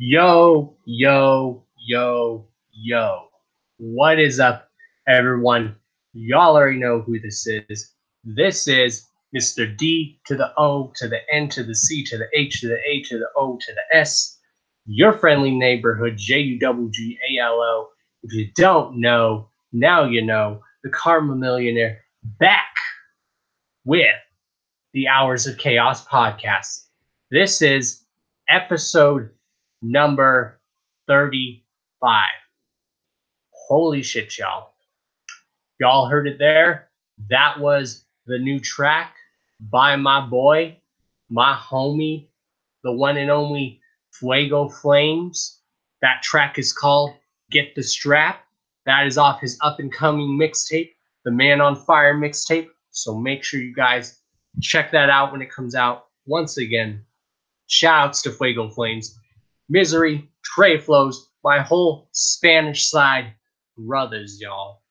Yo, yo, yo, yo. What is up, everyone? Y'all already know who this is. This is Mr. D to the O to the N to the C to the H to the A to the O to the S. Your friendly neighborhood JUWGALO. If you don't know, now you know. The Karma Millionaire back with the Hours of Chaos podcast. This is episode number 35. Holy shit, y'all. Y'all heard it there? That was the new track by my boy, my homie, the one and only Fuego Flames. That track is called Get the Strap. That is off his up-and-coming mixtape, the Man on Fire mixtape. So make sure you guys check that out when it comes out. Once again, shoutouts to Fuego Flames, Misery, Trey Flows, my whole Spanish side brothers, y'all.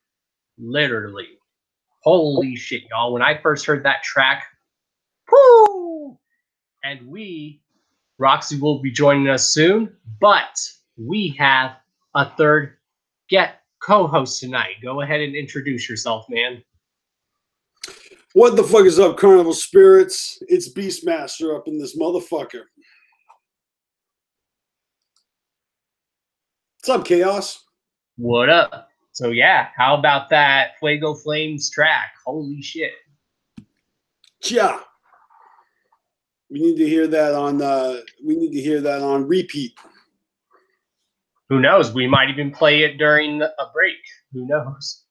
Literally. Holy shit, y'all. When I first heard that track, whoo! And Roxy will be joining us soon, but we have a third co-host tonight. Go ahead and introduce yourself, man. What the fuck is up, Carnival Spirits? It's Beastmaster up in this motherfucker. What's up, Chaos? What up? So yeah, how about that Fuego Flames track? Holy shit. Yeah. We need to hear that on repeat. Who knows? We might even play it during a break. Who knows?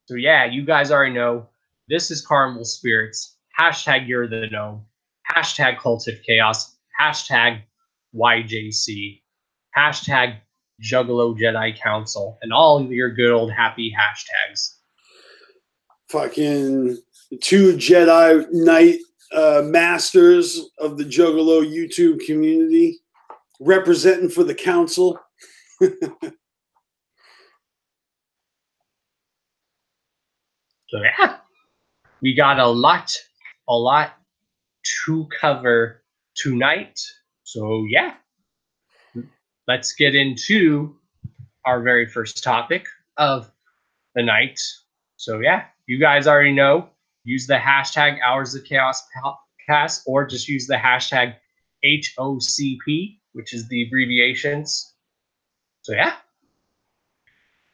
So yeah, you guys already know. This is Carnival Spirits. Hashtag You're the Gnome. Hashtag Cult of Chaos. Hashtag YJC. Hashtag Juggalo Jedi Council. And all of your good old happy hashtags. Fucking 2 Jedi Knight masters of the Juggalo YouTube community representing for the council. So yeah, we got a lot to cover tonight. So yeah, let's get into our very first topic of the night. So yeah, you guys already know, use the hashtag Hours of Chaos podcast, or just use the hashtag HOCP, which is the abbreviations. So yeah,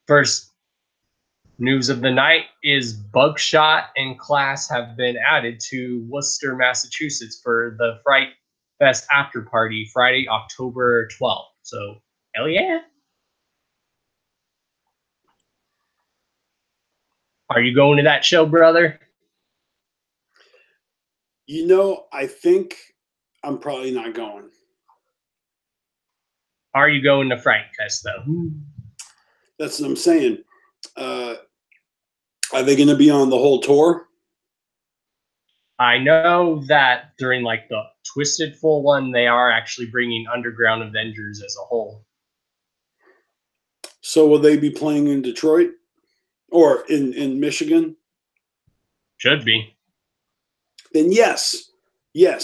first news of the night is Bugshot and Class have been added to Worcester, Massachusetts for the Fright Fest after party Friday, October 12th. So hell yeah. Are you going to that show, brother? You know, I think I'm probably not going. Are you going to Fright Fest, though? That's what I'm saying. Are they going to be on the whole tour? I know that during like the Twisted Full one, they are actually bringing Underground Avengers as a whole. So will they be playing in Detroit or in Michigan? Should be. Then yes,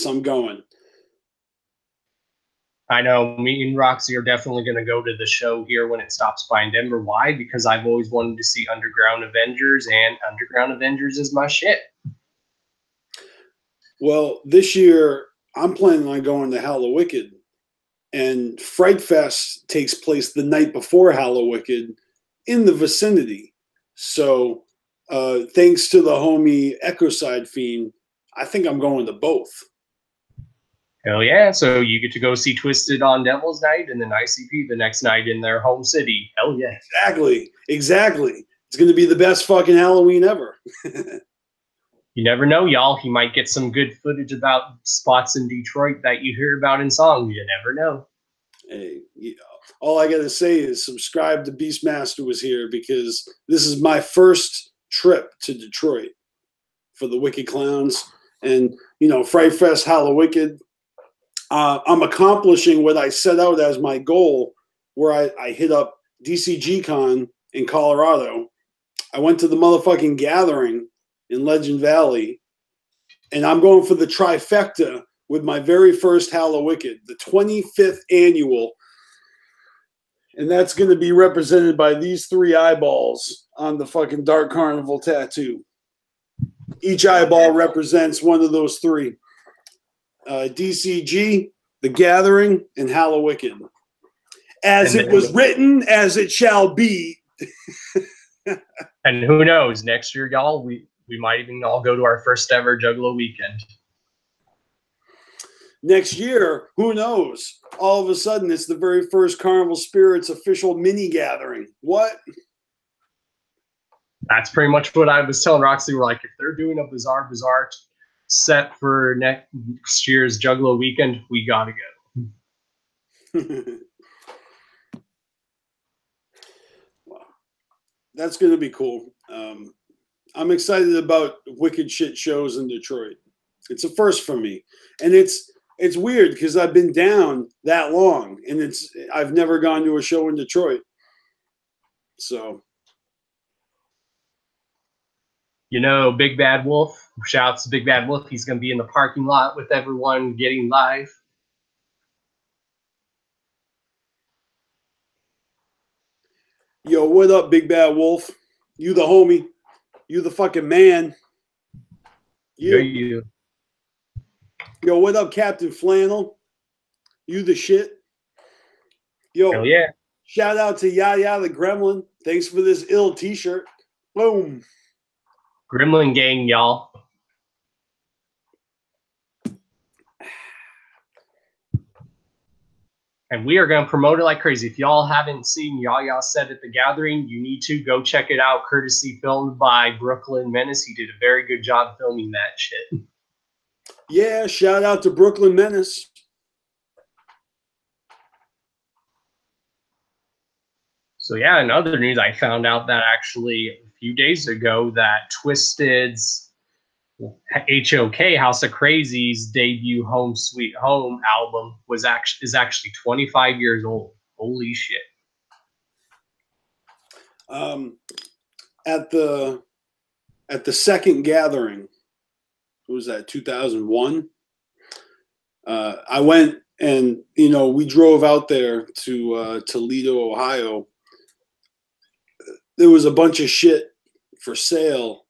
I'm going. I know me and Roxy are definitely going to go to the show here when it stops by in Denver. Why? Because I've always wanted to see Underground Avengers, and Underground Avengers is my shit. Well, this year I'm planning on going to Hallowicked, and Fright Fest takes place the night before Hallowicked in the vicinity. So thanks to the homie Echoside Fiend, I think I'm going to both. Hell yeah. So you get to go see Twisted on Devil's Night and then ICP the next night in their home city. Hell yeah. Exactly. It's going to be the best fucking Halloween ever. You never know, y'all. He might get some good footage about spots in Detroit that you hear about in songs. You never know. Hey, all I got to say is subscribe to Beastmaster Was Here, because this is my first trip to Detroit for the Wicked Clowns. And, you know, Fright Fest, Hallowicked. I'm accomplishing what I set out as my goal, where I hit up DCG Con in Colorado. I went to the motherfucking gathering in Legend Valley, and I'm going for the trifecta with my very first Hallowicked, the 25th annual. And that's going to be represented by these 3 eyeballs. on the fucking Dark Carnival tattoo. Each eyeball represents one of those three. DCG, The Gathering, and Hallowicked. As it was written, as it shall be. And who knows, next year, y'all, we might even all go to our first ever Juggalo weekend. Next year, who knows? All of a sudden, it's the very first Carnival Spirits official mini gathering. What? That's pretty much what I was telling Roxy. We're like, if they're doing a Bizarre set for next year's Juggalo weekend, we gotta go. Wow. That's going to be cool. I'm excited about wicked shit shows in Detroit. It's a first for me. And it's weird because I've been down that long and I've never gone to a show in Detroit. So, you know, Big Bad Wolf, shouts to Big Bad Wolf. He's going to be in the parking lot with everyone getting live. Yo, what up, Big Bad Wolf? You the homie. You the fucking man. You. Yo, what up, Captain Flannel? You the shit. Yo, hell yeah. Shout out to Yaya the Gremlin. Thanks for this ill t-shirt. Boom. Gremlin gang, y'all. And we are going to promote it like crazy. If y'all haven't seen Yaya Said at the Gathering, you need to go check it out. Courtesy filmed by Brooklyn Menace. He did a very good job filming that shit. Yeah, shout out to Brooklyn Menace. So yeah, in other news, I found out that actually a few days ago that Twisted's HOK, House of Crazy's debut Home Sweet Home album is actually 25 years old. Holy shit. At the second gathering, what was that, 2001? I went and, we drove out there to Toledo, Ohio. There was a bunch of shit for sale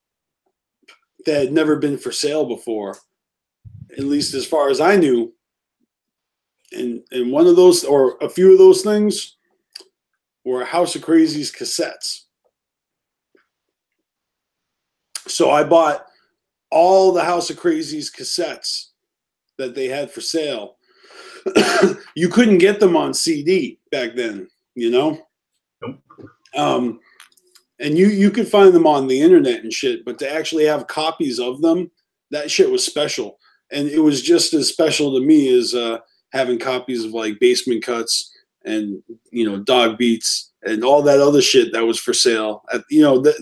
that had never been for sale before, at least as far as I knew. And one of those, or a few of those things, were House of Crazy's cassettes. So I bought all the House of Crazy's cassettes that they had for sale. You couldn't get them on CD back then, Nope. And you could find them on the internet and shit, but to actually have copies of them, that shit was special. And it was just as special to me as having copies of like Basement Cuts and, Dog Beats and all that other shit that was for sale.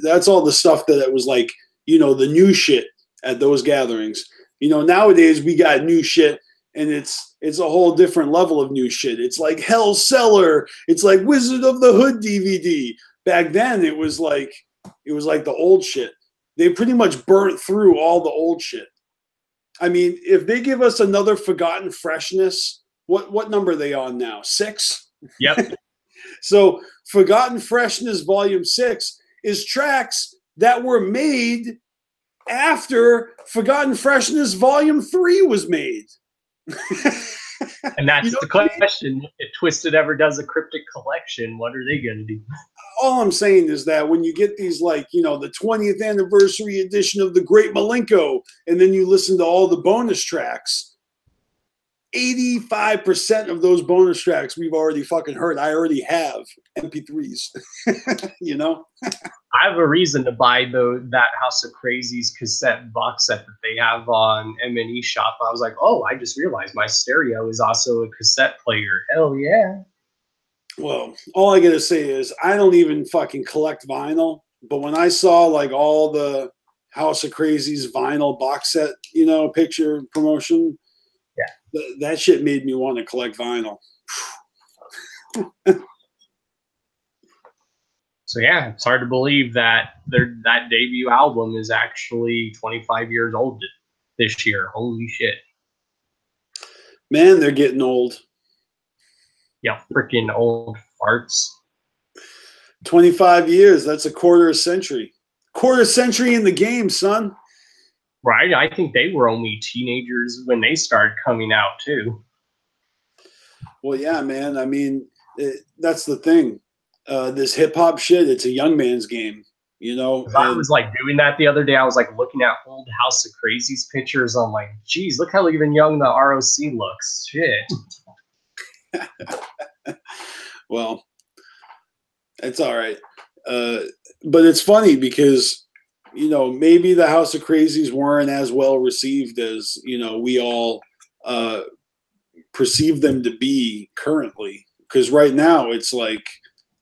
That's all the stuff that it was like, the new shit at those gatherings. Nowadays we got new shit and it's a whole different level of new shit. It's like Hell's Cellar. It's like Wizard of the Hood DVD. Back then, it was like the old shit. They pretty much burnt through all the old shit. I mean, if they give us another Forgotten Freshness, what number are they on now? 6? Yep. So Forgotten Freshness Volume 6 is tracks that were made after Forgotten Freshness Volume 3 was made. And that's the question. If Twisted ever does a cryptic collection, what are they going to do? All I'm saying is that when you get these, like, the 20th anniversary edition of The Great Malenko, and then you listen to all the bonus tracks, 85% of those bonus tracks we've already fucking heard. I already have MP3s, I have a reason to buy that House of Crazy's cassette box set that they have on M&E Shop. I was like, oh, I just realized my stereo is also a cassette player. Hell yeah. Well, all I gotta say is I don't even fucking collect vinyl, but when I saw like all the House of Crazy's vinyl box set, picture promotion, yeah, that shit made me want to collect vinyl. So yeah, it's hard to believe that that debut album is actually 25 years old this year. Holy shit. Man, they're getting old. Yeah, freaking old farts. 25 years. That's a quarter century. Quarter century in the game, son. Right. I think they were only teenagers when they started coming out too. Well, yeah, man. I mean, that's the thing. This hip hop shit, it's a young man's game, you know. I was like doing that the other day. I was like looking at old House of Crazies pictures. I'm like, geez, look how even young the ROC looks. Shit. Well, it's all right. But it's funny because, you know, maybe the House of Crazies weren't as well received as, you know, we all perceive them to be currently. Because right now it's like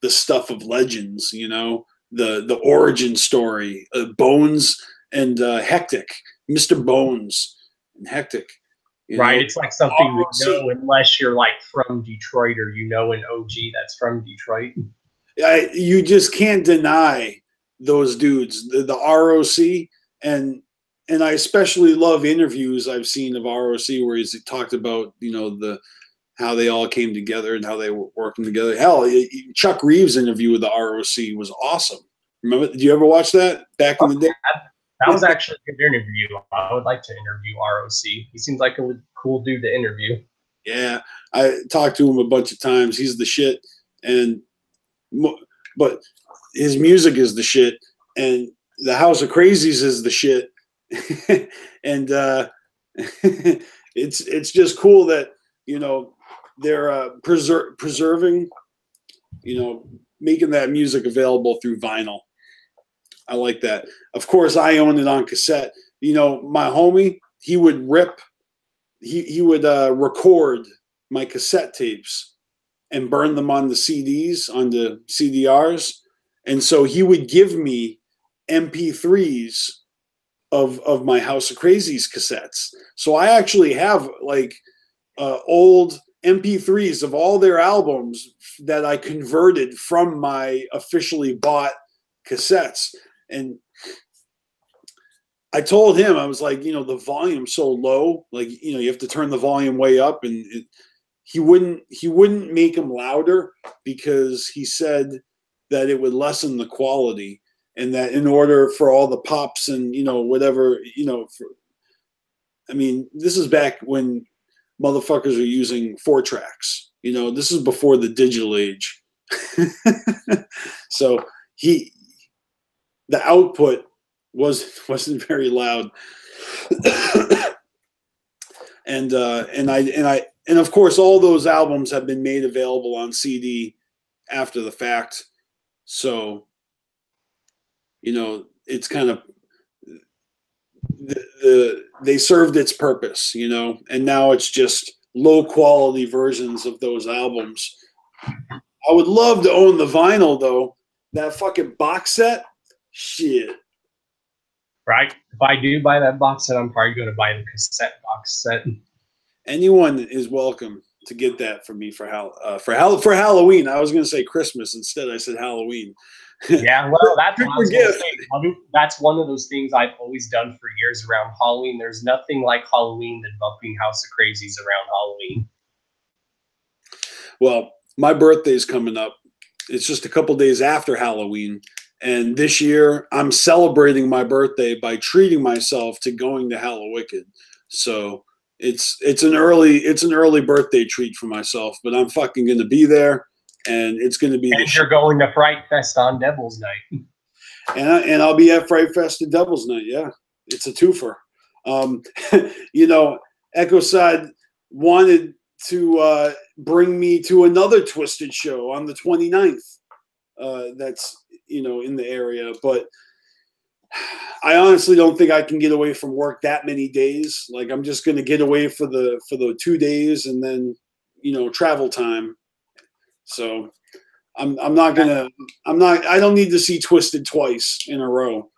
the stuff of legends, you know, the origin story, Bones and Hectic, Mr. Bones and Hectic. Right, it's like something you know unless you're like from Detroit or you know an OG that's from Detroit. You just can't deny those dudes, the ROC, and I especially love interviews I've seen of ROC where he's talked about, you know, how they all came together and how they were working together. Hell, Chuck Reeves' interview with the ROC was awesome. Remember? Did you ever watch that back in the day? That was actually a good interview. I would like to interview ROC. He seems like a cool dude to interview. Yeah, I talked to him a bunch of times. He's the shit, but his music is the shit, and the House of Crazies is the shit, and it's just cool that, you know, they're preserving, you know, making that music available through vinyl. I like that. Of course, I own it on cassette. You know, my homie, he would record my cassette tapes and burn them on the CDs, on the CDRs. And so he would give me MP3s of my House of Crazies cassettes. So I actually have like old MP3s of all their albums that I converted from my officially bought cassettes. And I told him, I was like, you know, the volume's so low, like, you know, you have to turn the volume way up, and he wouldn't make them louder because he said that it would lessen the quality, and that in order for all the pops and, you know, whatever, you know, I mean, this is back when motherfuckers are using 4-tracks, you know, this is before the digital age. So the output wasn't very loud. And of course all those albums have been made available on CD after the fact. So, you know, it's kind of they served its purpose, you know, and now it's just low quality versions of those albums. I would love to own the vinyl though. That fucking box set, shit. Right. If I do buy that box set, I'm probably going to buy the cassette box set. Anyone is welcome to get that for me for Halloween. I was going to say Christmas instead. I said Halloween. Yeah, well, that's one of those things I've always done for years around Halloween. There's nothing like Halloween than bumping House of Crazies around Halloween. Well, my birthday's coming up. It's just a couple days after Halloween. And this year, I'm celebrating my birthday by treating myself to going to Hallowicked. So it's an early birthday treat for myself. But I'm fucking going to be there, and it's going to be. And you're going to Fright Fest on Devil's Night. And I'll be at Fright Fest at Devil's Night. Yeah, it's a twofer. You know, Echo Side wanted to bring me to another Twisted show on the 29th. That's, you know, in the area, but I honestly don't think I can get away from work that many days. Like, I'm just going to get away for the 2 days and then, you know, travel time. So I don't need to see Twisted twice in a row.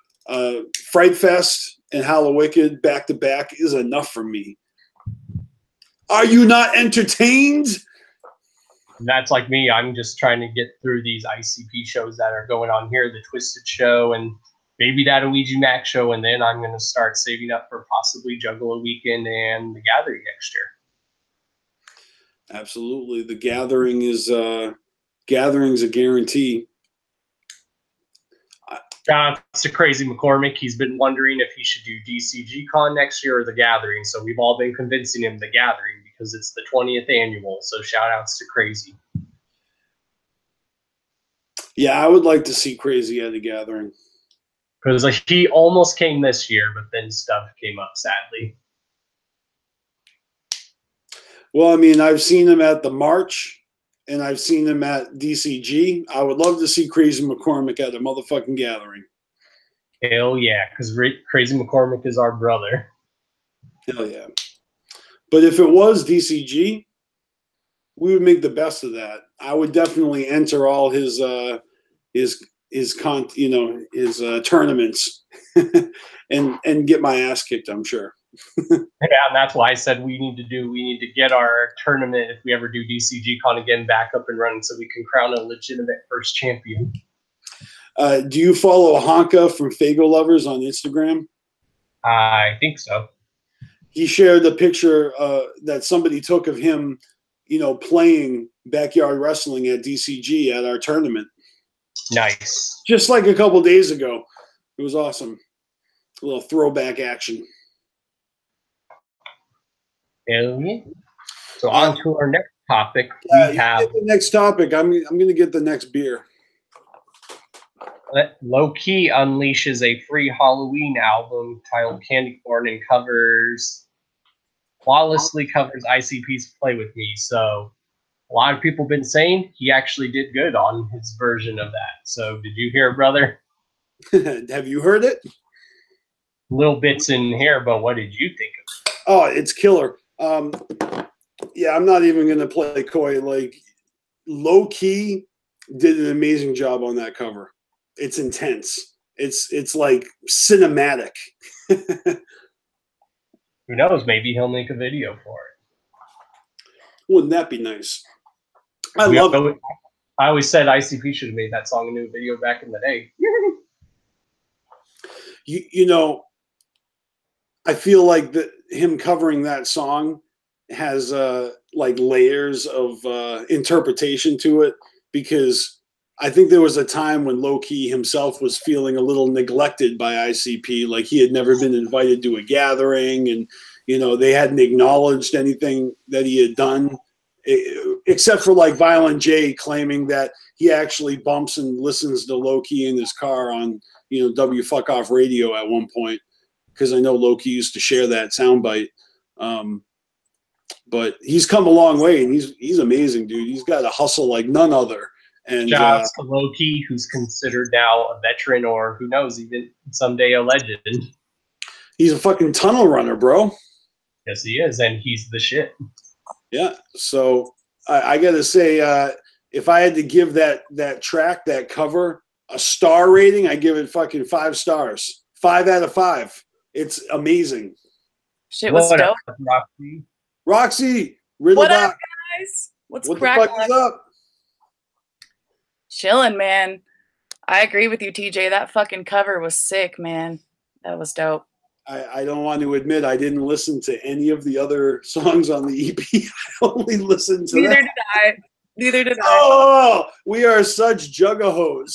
Fright Fest and Hallowicked back to back is enough for me. Are you not entertained? That's like me. I'm just trying to get through these ICP shows that are going on here, the Twisted show and maybe that Ouija Mac show, and then I'm going to start saving up for possibly Juggalo Weekend and the Gathering next year. Absolutely. The Gathering is Gathering's a guarantee. It's to Crazy McCormick. He's been wondering if he should do DCG Con next year or The Gathering. So we've all been convincing him The Gathering because it's the 20th annual. So shout outs to Crazy. Yeah, I would like to see Crazy at The Gathering. Because he almost came this year, but then stuff came up, sadly. Well, I mean, I've seen him at the March, and I've seen him at DCG. I would love to see Crazy McCormick at a motherfucking gathering. Hell yeah, because Crazy McCormick is our brother. Hell yeah. But if it was DCG, we would make the best of that. I would definitely enter all his tournaments and get my ass kicked, I'm sure. Yeah, and that's why I said we need to get our tournament, if we ever do DCG Con again, back up and running so we can crown a legitimate first champion. Do you follow Honka from Fago Lovers on Instagram? I think so. He shared a picture that somebody took of him, playing backyard wrestling at DCG at our tournament. Nice. Just like a couple days ago. It was awesome. A little throwback action. Hell yeah. So on to our next topic. We have the next topic. I'm going to get the next beer. Low Key unleashes a free Halloween album titled Candy Corn and flawlessly covers ICP's Play With Me. So a lot of people have been saying he actually did good on his version of that. So did you hear, brother? Have you heard it? Little bits in here, but what did you think of it? Oh, it's killer. Yeah, I'm not even going to play coy. Like, Low Key did an amazing job on that cover. It's intense. It's like cinematic. Who knows? Maybe he'll make a video for it. Wouldn't that be nice? I love it. I always said ICP should have made that song a new video back in the day. I feel like him covering that song has like layers of interpretation to it, because I think there was a time when Low Key himself was feeling a little neglected by ICP, like he had never been invited to a gathering, and they hadn't acknowledged anything that he had done, except for like Violent J claiming that he actually bumps and listens to Low Key in his car on W Fuck Off radio at one point, because I know Low Key used to share that soundbite. But he's come a long way, and he's amazing, dude. He's got a hustle like none other. And shouts to Low Key, who's considered now a veteran, or who knows, even someday a legend. He's a fucking tunnel runner, bro. Yes, he is, and he's the shit. Yeah. So I gotta say, if I had to give that track, that cover, a star rating, I give it fucking 5 stars. 5 out of 5. It's amazing. Shit was dope. Roxy, riddle what up, guys? What the fuck is up? Chilling, man. I agree with you, TJ. That fucking cover was sick, man. That was dope. I don't want to admit I didn't listen to any of the other songs on the EP. I only listened to Neither that. did I. Neither did I. Oh, we are such juggahos.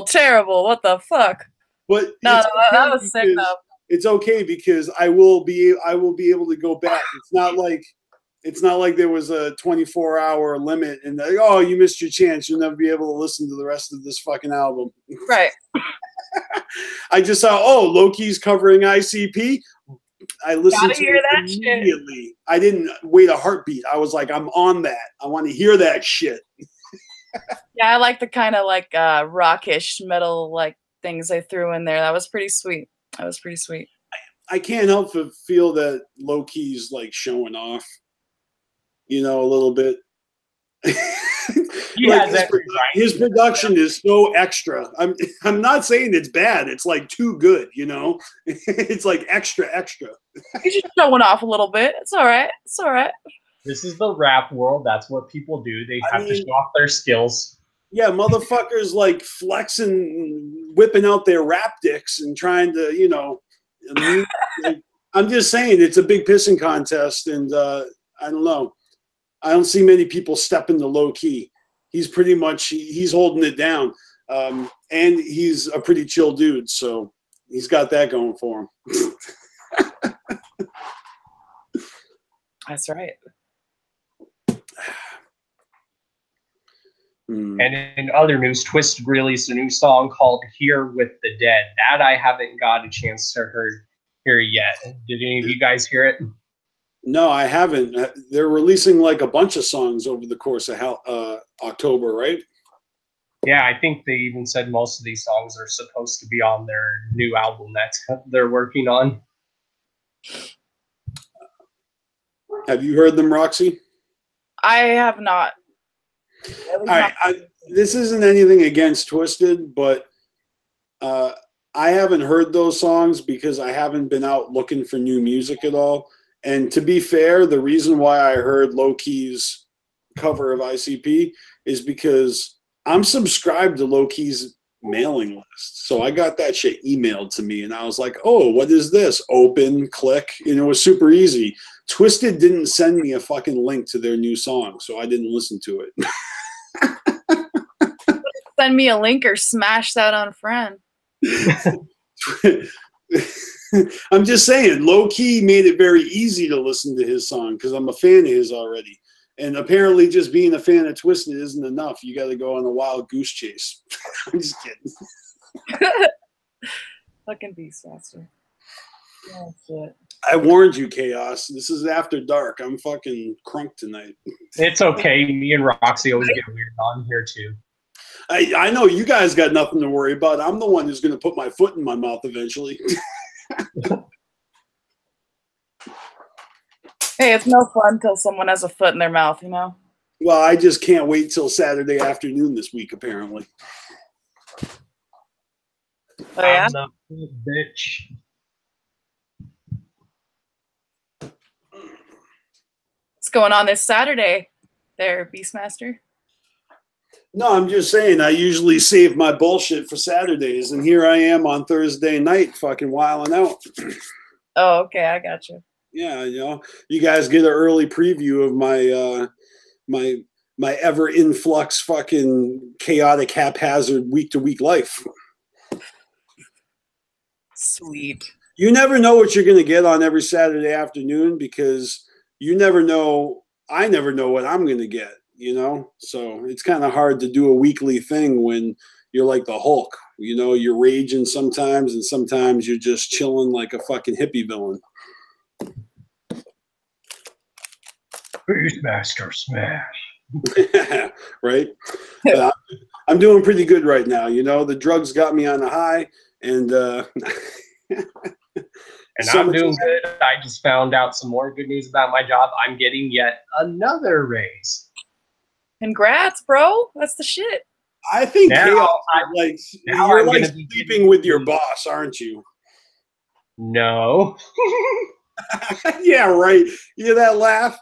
Terrible. What the fuck? But no, that was sick though. It's okay because I will be able to go back. It's not like there was a 24-hour limit and like, oh, you missed your chance. You'll never be able to listen to the rest of this fucking album. Right. I just saw, Low Key's covering ICP. I listened to it immediately. Shit. I didn't wait a heartbeat. I was like, I'm on that. I want to hear that shit. Yeah, I like the kind of like rockish metal like things they threw in there. That was pretty sweet. I can't help but feel that Low Key's like showing off, a little bit. Like his production is so extra. I'm not saying it's bad. It's like too good, It's like extra. He's just showing off a little bit. It's all right. This is the rap world. That's what people do. They have to show off their skills. Yeah, motherfuckers like flexing, whipping out their rap dicks and trying to, I'm just saying it's a big pissing contest, and I don't know. I don't see many people stepping to Low Key. He's pretty much he's holding it down. And he's a pretty chill dude, so he's got that going for him. That's right. And in other news, Twisted released a new song called Here with the Dead. That I haven't got a chance to hear yet. Did any of you guys hear it? No, I haven't. They're releasing like a bunch of songs over the course of October, right? Yeah, I think they even said most of these songs are supposed to be on their new album they're working on. Have you heard them, Roxy? I have not. All right, this isn't anything against Twisted, but I haven't heard those songs because I haven't been out looking for new music at all. And to be fair, the reason why I heard Low Key's cover of ICP is because I'm subscribed to Low Key's mailing list. So I got that shit emailed to me, and I was like, oh, what is this? Open, click. And it was super easy. Twisted didn't send me a fucking link to their new song, so I didn't listen to it. Send me a link or smash that on friend. I'm just saying, Low Key made it very easy to listen to his song because I'm a fan of his already. And apparently just being a fan of Twisted isn't enough. You got to go on a wild goose chase. I'm just kidding. Fucking Beastmaster. Oh, shit. I warned you, Chaos. This is after dark. I'm fucking crunk tonight. It's okay. Me and Roxy always get weird on here, too. I know you guys got nothing to worry about. I'm the one who's going to put my foot in my mouth eventually. Hey, it's no fun until someone has a foot in their mouth, you know? Well, I just can't wait till Saturday afternoon this week, apparently. Oh, yeah? I'm the bitch. What's going on this Saturday there, Beastmaster? No, I'm just saying I usually save my bullshit for Saturdays, and here I am on Thursday night fucking wilding out. Oh, okay, I got you. Yeah, you know, you guys get an early preview of my my ever influx fucking chaotic haphazard week to week life. Sweet. You never know what you're going to get on every Saturday afternoon because you never know. I never know what I'm going to get, you know? So it's kind of hard to do a weekly thing when you're like the Hulk. You know, you're raging sometimes and sometimes you're just chilling like a fucking hippie villain. Beastmaster smash. Right? I'm doing pretty good right now. You know, the drugs got me on a high, and I'm doing good. I just found out some more good news about my job. I'm getting yet another raise. Congrats, bro. That's the shit. I think now, you're like sleeping with your boss, aren't you? No. Yeah, right. You hear that laugh?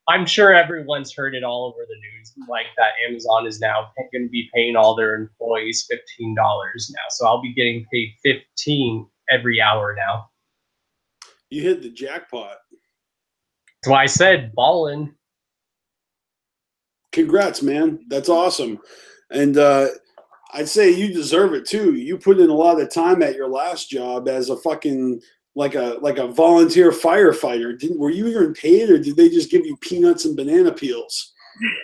I'm sure everyone's heard it all over the news, like that Amazon is now going to be paying all their employees $15 now. So I'll be getting paid $15 every hour now. You hit the jackpot. That's why I said ballin'. Congrats, man. That's awesome. And I'd say you deserve it too. You put in a lot of time at your last job as a fucking like a volunteer firefighter. Were you even paid, or did they just give you peanuts and banana peels?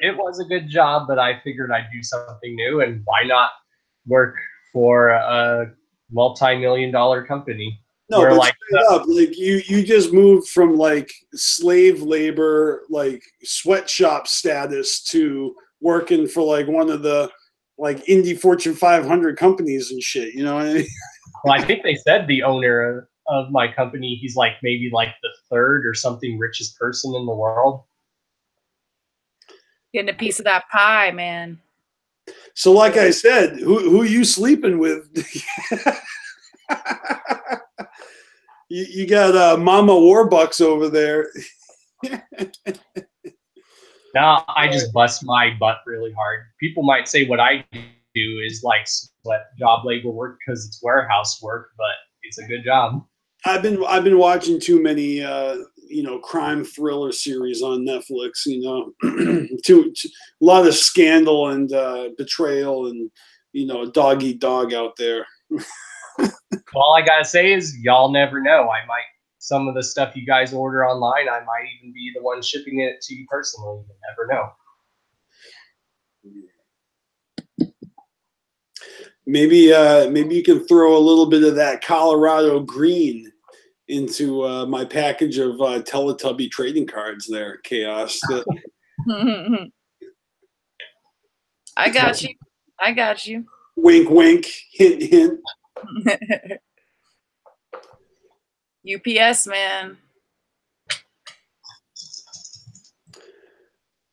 It was a good job, but I figured I'd do something new, and why not work for a multi-million-dollar company? No, but like, like you just moved from like slave labor, like sweatshop status to working for like one of the like indie Fortune 500 companies and shit. You know what I mean? Well, I think they said the owner of my company, he's like maybe like the third or something richest person in the world. Getting a piece of that pie, man. So like I said, who are you sleeping with? you got Mama Warbucks over there. No, I just bust my butt really hard. People might say what I do is like sweat job labor work because it's warehouse work, but it's a good job. I've been watching too many crime thriller series on Netflix. A lot of scandal and betrayal and dog eat dog out there. All I gotta say is y'all never know. Some of the stuff you guys order online, I might even be the one shipping it to you personally. You never know. Maybe you can throw a little bit of that Colorado green into my package of Teletubby trading cards there, Chaos. I got you. I got you. Wink, wink, hint, hint. UPS, man.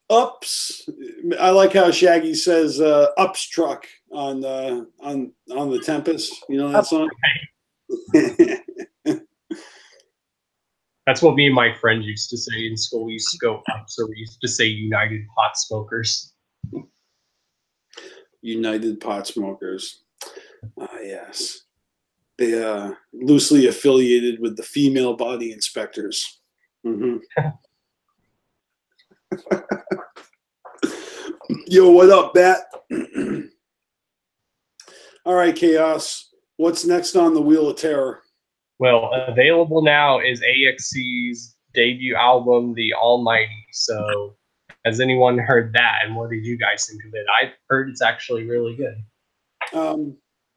Ups. I like how Shaggy says "ups truck" on the Tempest. You know that song? That's what me and my friend used to say in school. We used to go up, so we used to say United Pot Smokers. United Pot Smokers. Yes. They loosely affiliated with the female body inspectors. Mm-hmm. Yo, what up, Bat? All right, Chaos. What's next on the Wheel of Terror? Well, available now is AXC's debut album, The Almighty. So, has anyone heard that? And what did you guys think of it? I've heard it's actually really good.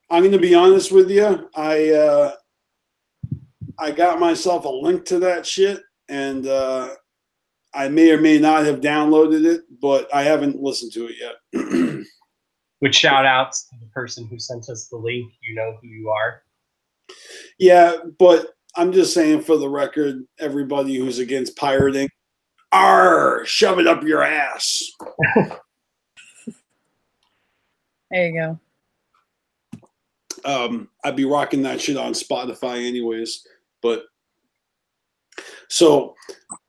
I'm going to be honest with you. I got myself a link to that shit, and I may or may not have downloaded it, but I haven't listened to it yet. With shout outs to the person who sent us the link. You know who you are. Yeah, but I'm just saying for the record, everybody who's against pirating, shove it up your ass. There you go. I'd be rocking that shit on Spotify anyways, but so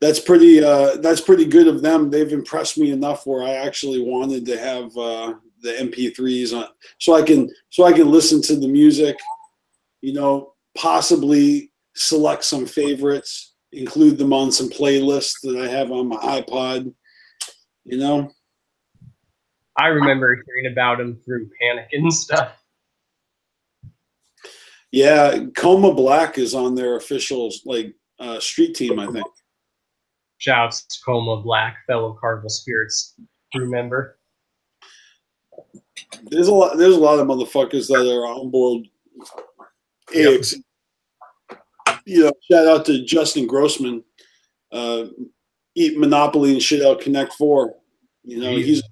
that's pretty good of them. They've impressed me enough where I actually wanted to have the MP3s on so I can listen to the music, possibly select some favorites, include them on some playlists that I have on my iPod, I remember hearing about them through Panic and stuff. Yeah, Coma Black is on their official street team, I think. Shouts to Coma Black, fellow CarnivalSpirits crew member. There's a lot of motherfuckers that are on board AX. Yep. Shout out to Justin Grossman, Eat Monopoly and Shit Out Connect 4. He's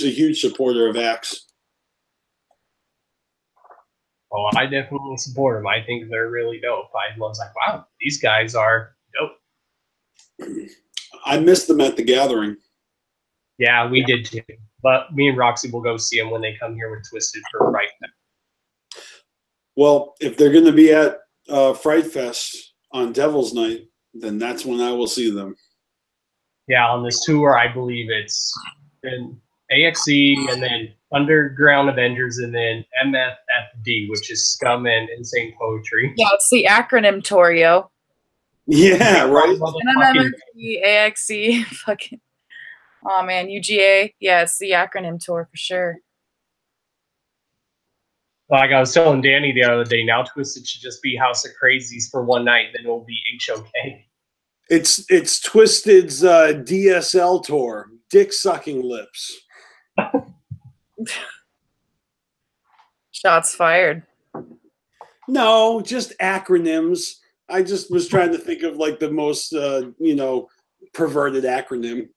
a huge supporter of Axe. Oh, I definitely support them. I think they're really dope. I was like, wow, these guys are dope. I missed them at the gathering. Yeah, we did too. But me and Roxy will go see them when they come here with Twisted for Fright Fest. Well, if they're going to be at Fright Fest on Devil's Night, then that's when I will see them. Yeah, on this tour, I believe it's been AXE and then Underground Avengers and then MFFD, which is Scum and Insane Poetry. Yeah, it's the acronym Torio. Yeah, right. MFFD, AXE, fucking. Oh man, UGA. Yeah, it's the acronym tour for sure. Like I was telling Danny the other day, now Twisted should just be House of Crazies for one night, then it'll be HOK. It's Twisted's DSL tour, Dick Sucking Lips. Shots fired. No, just acronyms. I just was trying to think of the most perverted acronym.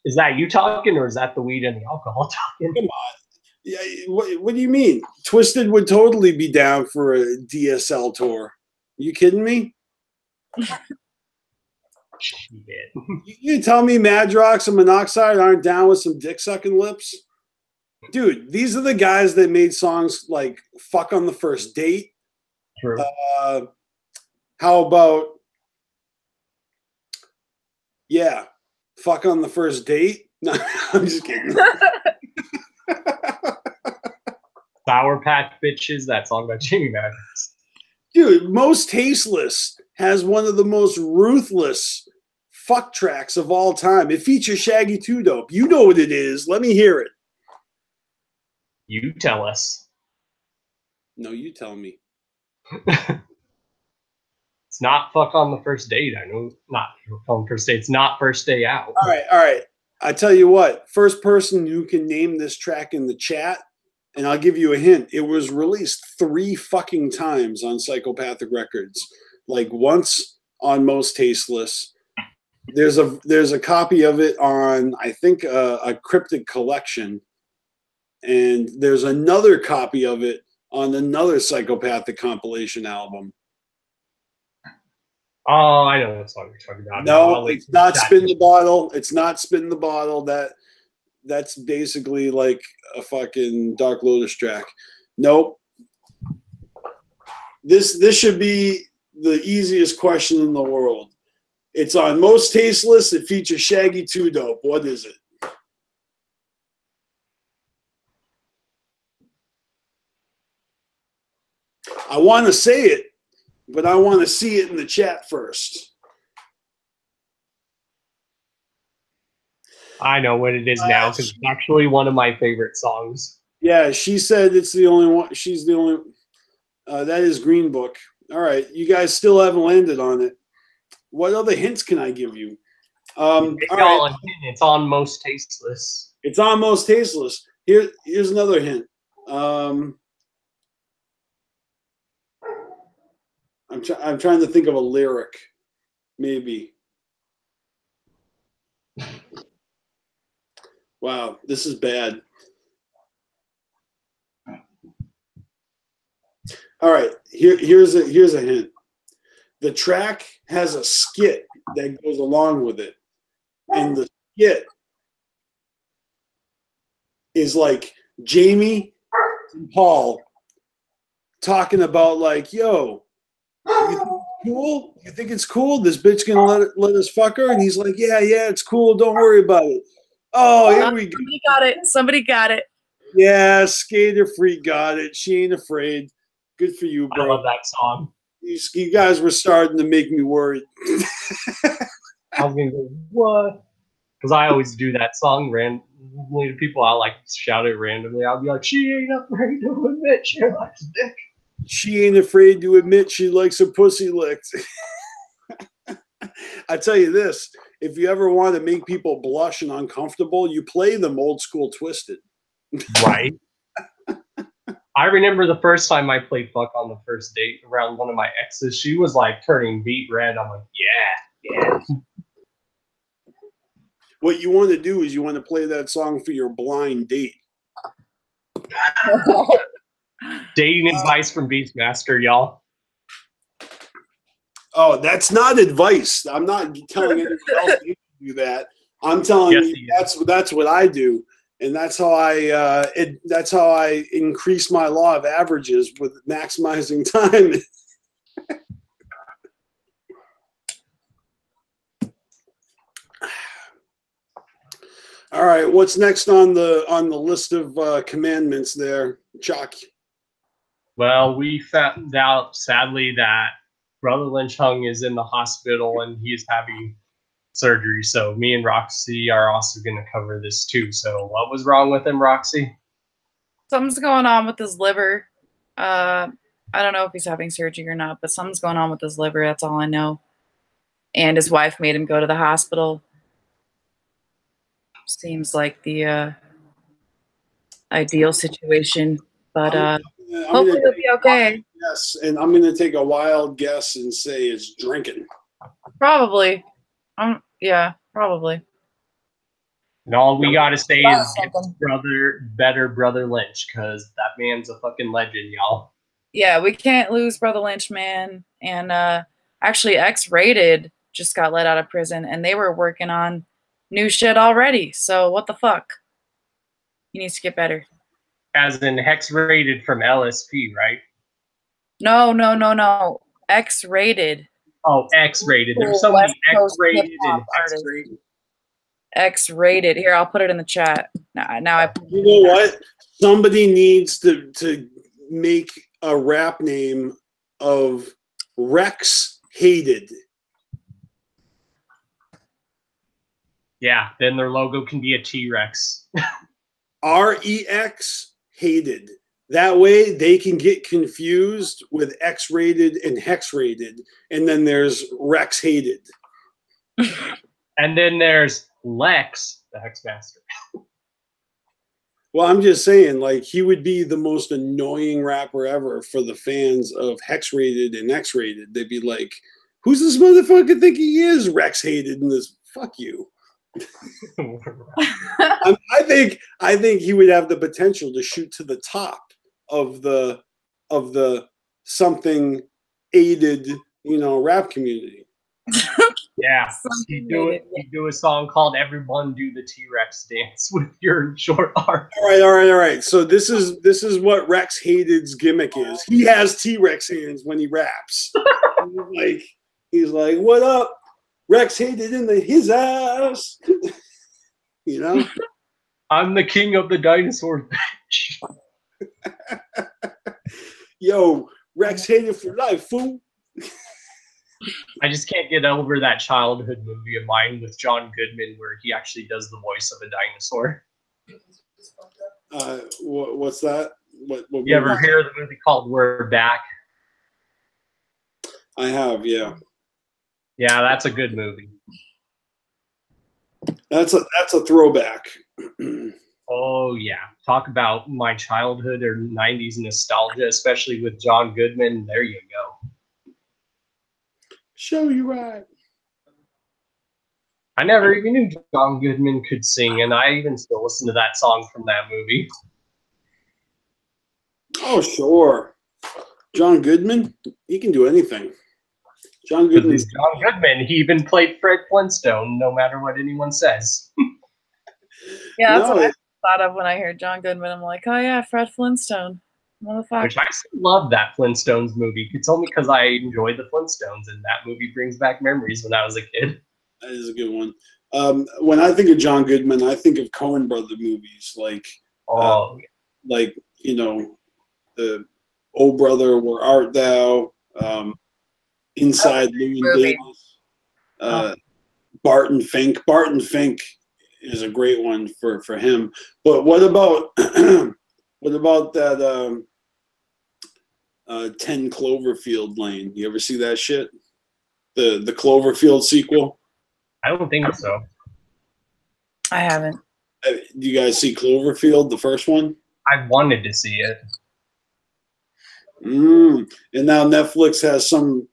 Is that you talking, or is that the weed and the alcohol talking? Come on. Yeah, what do you mean? Twisted would totally be down for a DSL tour. You kidding me? You tell me Madrox and Monoxide aren't down with some dick sucking lips? Dude, these are the guys that made songs like Fuck on the First Date. True. How about Fuck on the First Date? No, I'm just kidding. Sour Patch Bitches, that song by Jimmy Madrox. Dude, Most Tasteless has one of the most ruthless fuck tracks of all time. It features Shaggy 2 Dope. You know what it is. Let me hear it. You tell us. No, you tell me. It's not fuck on the first date. I know, not fuck on the first date. It's not first day out. All right. I tell you what, first person who can name this track in the chat, and A give you a hint. It was released 3 fucking times on Psychopathic Records. Like once on Most Tasteless. There's a copy of it on, I think, a Cryptic Collection. And there's another copy of it on another Psychopathic compilation album. Oh, I know that song you're talking about. No, it's not Spin the Bottle. It's not Spin the Bottle. That's basically like a fucking Dark Lotus track. Nope. This should be the easiest question in the world. It's on Most Tasteless. It features Shaggy 2 Dope. What is it? I want to say it, but I want to see it in the chat first. I know what it is now because it's actually one of my favorite songs. Yeah, she said it's the only one. She's the only. That is Green Book. All right, you guys still haven't landed on it. What other hints can I give you? All right. It's on Most Tasteless. It's on Most Tasteless. Here's another hint. I'm trying to think of a lyric, maybe. Wow, this is bad. All right, here's a hint. The track has a skit that goes along with it, and the skit is like Jamie and Paul talking about like, yo, you think it's cool? You think it's cool? This bitch gonna let us fuck her? And he's like, yeah, it's cool. Don't worry about it. Oh, here we go. Somebody got it. Somebody got it. Yeah, Skater Freak got it. She ain't afraid. Good for you, bro. I love that song. You guys were starting to make me worried. I was gonna go, what? Because I always do that song randomly to people. I like shout it randomly. I'll be like, she ain't afraid to admit she likes dick. She ain't afraid to admit she likes her pussy licked. I tell you this, if you ever want to make people blush and uncomfortable, you play them Old School Twisted. Right. I remember the first time I played Fuck on the First Date around one of my exes. She was like turning beet red. I'm like, yeah. What you want to do is you want to play that song for your blind date. Dating advice from Beastmaster, y'all. Oh, that's not advice. I'm not telling anyone else to do that. I'm telling you that's what I do, and that's how I increase my law of averages with maximizing time. All right, what's next on the list of commandments there, Chuck? Well, we found out sadly that Brother Lynch Hung is in the hospital and he's having surgery. So me and Roxy are also going to cover this too. So what was wrong with him, Roxy? Something's going on with his liver. I don't know if he's having surgery or not, but something's going on with his liver. That's all I know. And his wife made him go to the hospital. Seems like the ideal situation, but hopefully it'll be okay. Yes, and I'm going to take a wild guess and say it's drinking. Probably. Yeah, probably. And all we got to say is better Brother Lynch, because that man's a fucking legend, y'all. Yeah, we can't lose Brother Lynch, man. And actually, X-Rated just got let out of prison, and they were working on new shit already. So what the fuck? He needs to get better. As in Hex-Rated from LSP, right? No. X-Rated. Oh, X-Rated. There's so many X-Rated and X-Rated. X-Rated. Here, I'll put it in the chat. Now I. You know what? Somebody needs to make a rap name of Rex Hated. Yeah, then their logo can be a T-Rex. REX Hated. That way they can get confused with X-rated and Hex-rated. And then there's Rex Hated. And then there's Lex, the Hexmaster. Well, I'm just saying, like, he would be the most annoying rapper ever for the fans of Hex-rated and X-rated. They'd be like, who's this motherfucker think he is? Rex Hated and this, fuck you. I think he would have the potential to shoot to the top of the something aided, rap community. Yeah, he'd do a song called "Everyone Do the T-Rex Dance" with your short arm. All right. So this is what Rex Hated's gimmick is. He has T-Rex hands when he raps. he's like, "What up, Rex Hated in his ass?" I'm the king of the dinosaur bitch. Yo, Rex Hated for life, fool. I just can't get over that childhood movie of mine with John Goodman where he actually does the voice of a dinosaur. What's that? What you ever hear the movie called We're Back? I have, yeah. Yeah, that's a good movie. That's a throwback. Oh yeah, talk about my childhood or 90s nostalgia, especially with John Goodman. There you go. Show you right. I never even knew John Goodman could sing, and I even still listen to that song from that movie. Oh sure, John Goodman, he can do anything. John Goodman. John Goodman. He even played Fred Flintstone, no matter what anyone says. Yeah, that's what I thought of when I heard John Goodman. I'm like, oh yeah, Fred Flintstone. Motherfucker. Which I still love that Flintstones movie. It's only because I enjoy the Flintstones, and that movie brings back memories when I was a kid. That is a good one. When I think of John Goodman, I think of Coen Brother movies, like the Oh Brother, Where Art Thou? Inside Llewyn Davis, Barton Fink. Barton Fink is a great one for him. But what about that 10 Cloverfield Lane? You ever see that shit? The Cloverfield sequel? I don't think so. I haven't. Do you guys see Cloverfield, the first one? I wanted to see it. And now Netflix has some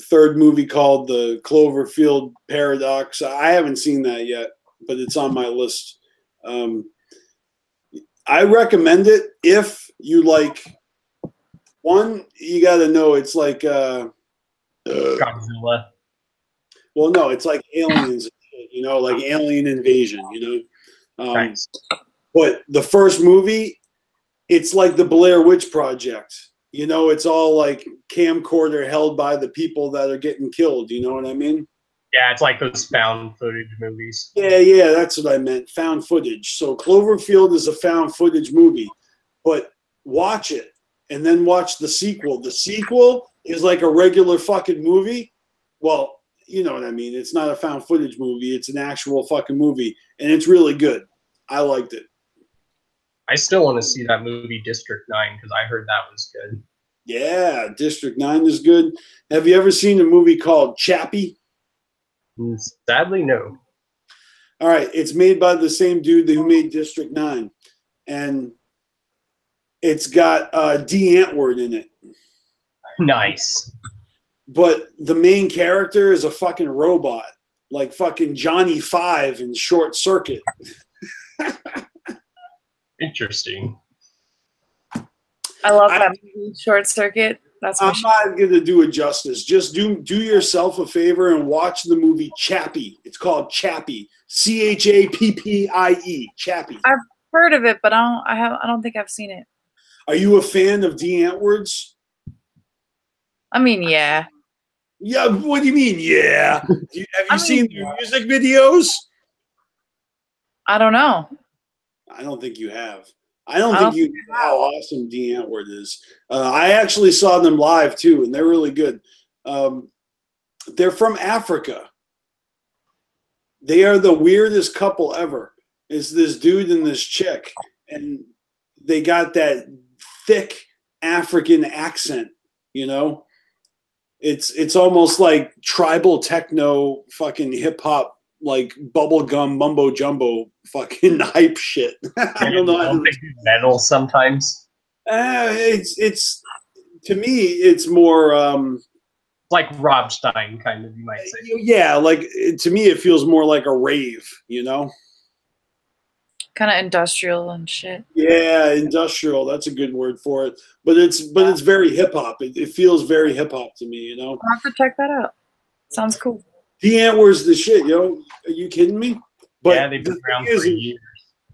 third movie called the Cloverfield Paradox. I haven't seen that yet, but it's on my list. I recommend it if you like. One, you got to know it's like Godzilla. Well, no, it's like aliens, like alien invasion, Nice. But the first movie, it's like the Blair Witch Project. It's all like camcorder held by the people that are getting killed. You know what I mean? Yeah, it's like those found footage movies. Yeah, that's what I meant. Found footage. So Cloverfield is a found footage movie, but watch it and then watch the sequel. The sequel is like a regular fucking movie. Well, you know what I mean. It's not a found footage movie. It's an actual fucking movie, and it's really good. I liked it. I still want to see that movie District 9 because I heard that was good. Yeah, District 9 is good. Have you ever seen a movie called Chappie? Sadly, no. All right, it's made by the same dude who made District 9, and it's got D. Antwoord in it. Nice. But the main character is a fucking robot, like fucking Johnny Five in Short Circuit. Interesting. I love that movie, Short Circuit. That's I'm not going to do it justice. Just do yourself a favor and watch the movie Chappie. It's called Chappie. Chappie. Chappie. I've heard of it, but I don't think I've seen it. Are you a fan of D. Antwoord's? I mean, yeah. Yeah, what do you mean, yeah? Have you seen their music videos? I don't know. I don't think you have. I don't think you know how awesome Dean Antwoord is. I actually saw them live too, and they're really good. They're from Africa. They are the weirdest couple ever. It's this dude and this chick, and they got that thick African accent, you know? It's almost like tribal techno fucking hip hop, like bubblegum mumbo jumbo fucking hype shit. I don't know. Don't they do metal sometimes? It's to me, it's more like Rob Stein, kind of, you might say. Yeah, like to me, it feels more like a rave, you know? Kind of industrial and shit. Yeah, industrial. That's a good word for it. But it's very hip hop. It feels very hip hop to me, you know. I'll have to check that out. Sounds cool. Dean Antwoord's the shit, yo. Are you kidding me? But yeah, they've been around for years.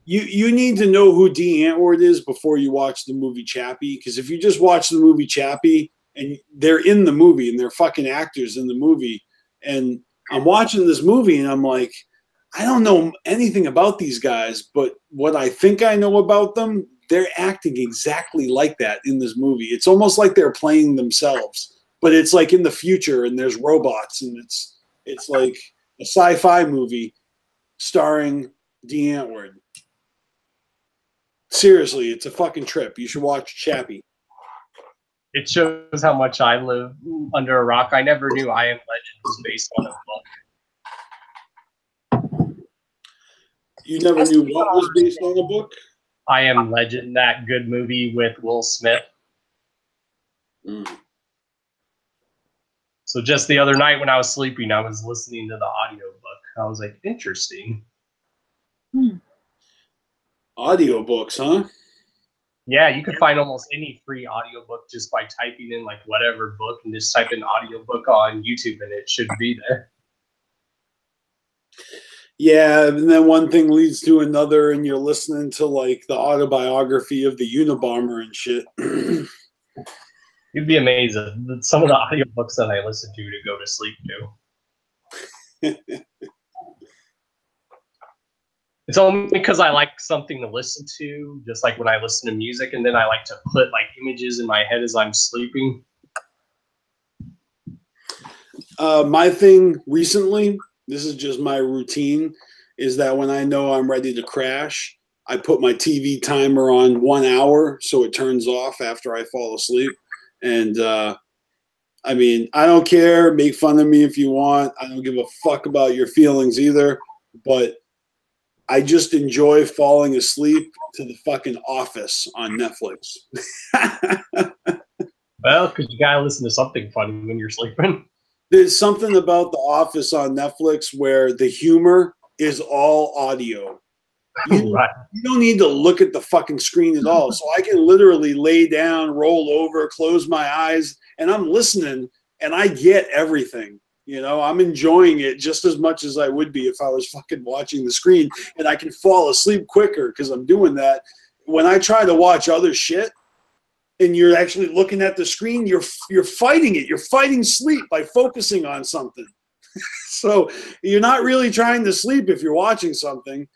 You need to know who Dean Antwoord is before you watch the movie Chappie. Because if you just watch the movie Chappie and they're in the movie and they're fucking actors in the movie, and I'm watching this movie and I'm like, I don't know anything about these guys, but what I think I know about them, they're acting exactly like that in this movie. It's almost like they're playing themselves, but it's like in the future and there's robots and it's like a sci-fi movie starring Dean Antwoord. Seriously, it's a fucking trip. You should watch Chappie. It shows how much I live under a rock. I never knew I Am Legend was based on a book. You never knew what was based on a book? I Am Legend, that good movie with Will Smith. Mm. So just the other night when I was sleeping, I was listening to the audiobook. I was like, interesting. Audiobooks, huh? Yeah, you can find almost any free audiobook just by typing in like whatever book and just type in audiobook on YouTube and it should be there. Yeah, and then one thing leads to another, and you're listening to like the autobiography of the Unabomber and shit. You'd be amazed at some of the audiobooks that I listen to go to sleep to. It's only because I like something to listen to, just like when I listen to music, and then I like to put like images in my head as I'm sleeping. My thing recently, this is just my routine, is that when I know I'm ready to crash, I put my TV timer on 1 hour so it turns off after I fall asleep. And I mean, I don't care. Make fun of me if you want. I don't give a fuck about your feelings either. But I just enjoy falling asleep to the fucking Office on Netflix. Well, because you gotta listen to something funny when you're sleeping. There's something about The Office on Netflix where the humor is all audio. You don't need to look at the fucking screen at all. So I can literally lay down, roll over, close my eyes, and I'm listening, and I get everything. You know, I'm enjoying it just as much as I would be if I was fucking watching the screen, and I can fall asleep quicker because I'm doing that. When I try to watch other shit, and you're actually looking at the screen, you're fighting it. You're fighting sleep by focusing on something. So you're not really trying to sleep if you're watching something.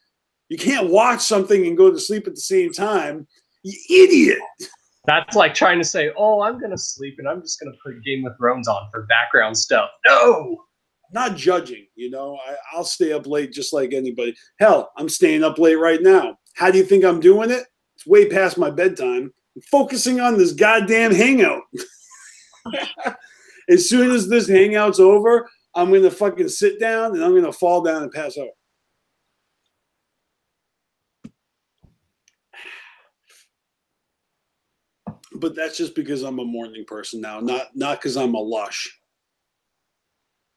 You can't watch something and go to sleep at the same time. You idiot. That's like trying to say, oh, I'm going to sleep and I'm just going to put Game of Thrones on for background stuff. No. Not judging, you know. I'll stay up late just like anybody. Hell, I'm staying up late right now. How do you think I'm doing it? It's way past my bedtime. I'm focusing on this goddamn hangout. As soon as this hangout's over, I'm going to fucking sit down and I'm going to fall down and pass out. But that's just because I'm a morning person now, not because I'm a lush.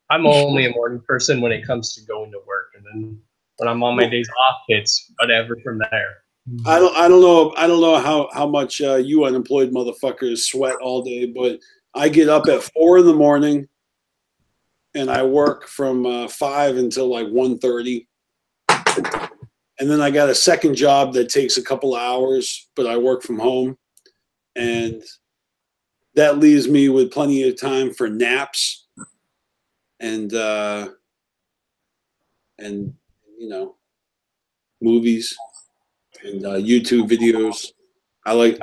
I'm only a morning person when it comes to going to work, and then when I'm on my days off, it's whatever from there. I don't know how much you unemployed motherfuckers sweat all day, but I get up at 4 a.m. and I work from 5 until like 1:30. And then I got a second job that takes a couple of hours, but I work from home. And that leaves me with plenty of time for naps and you know, movies. and YouTube videos. I like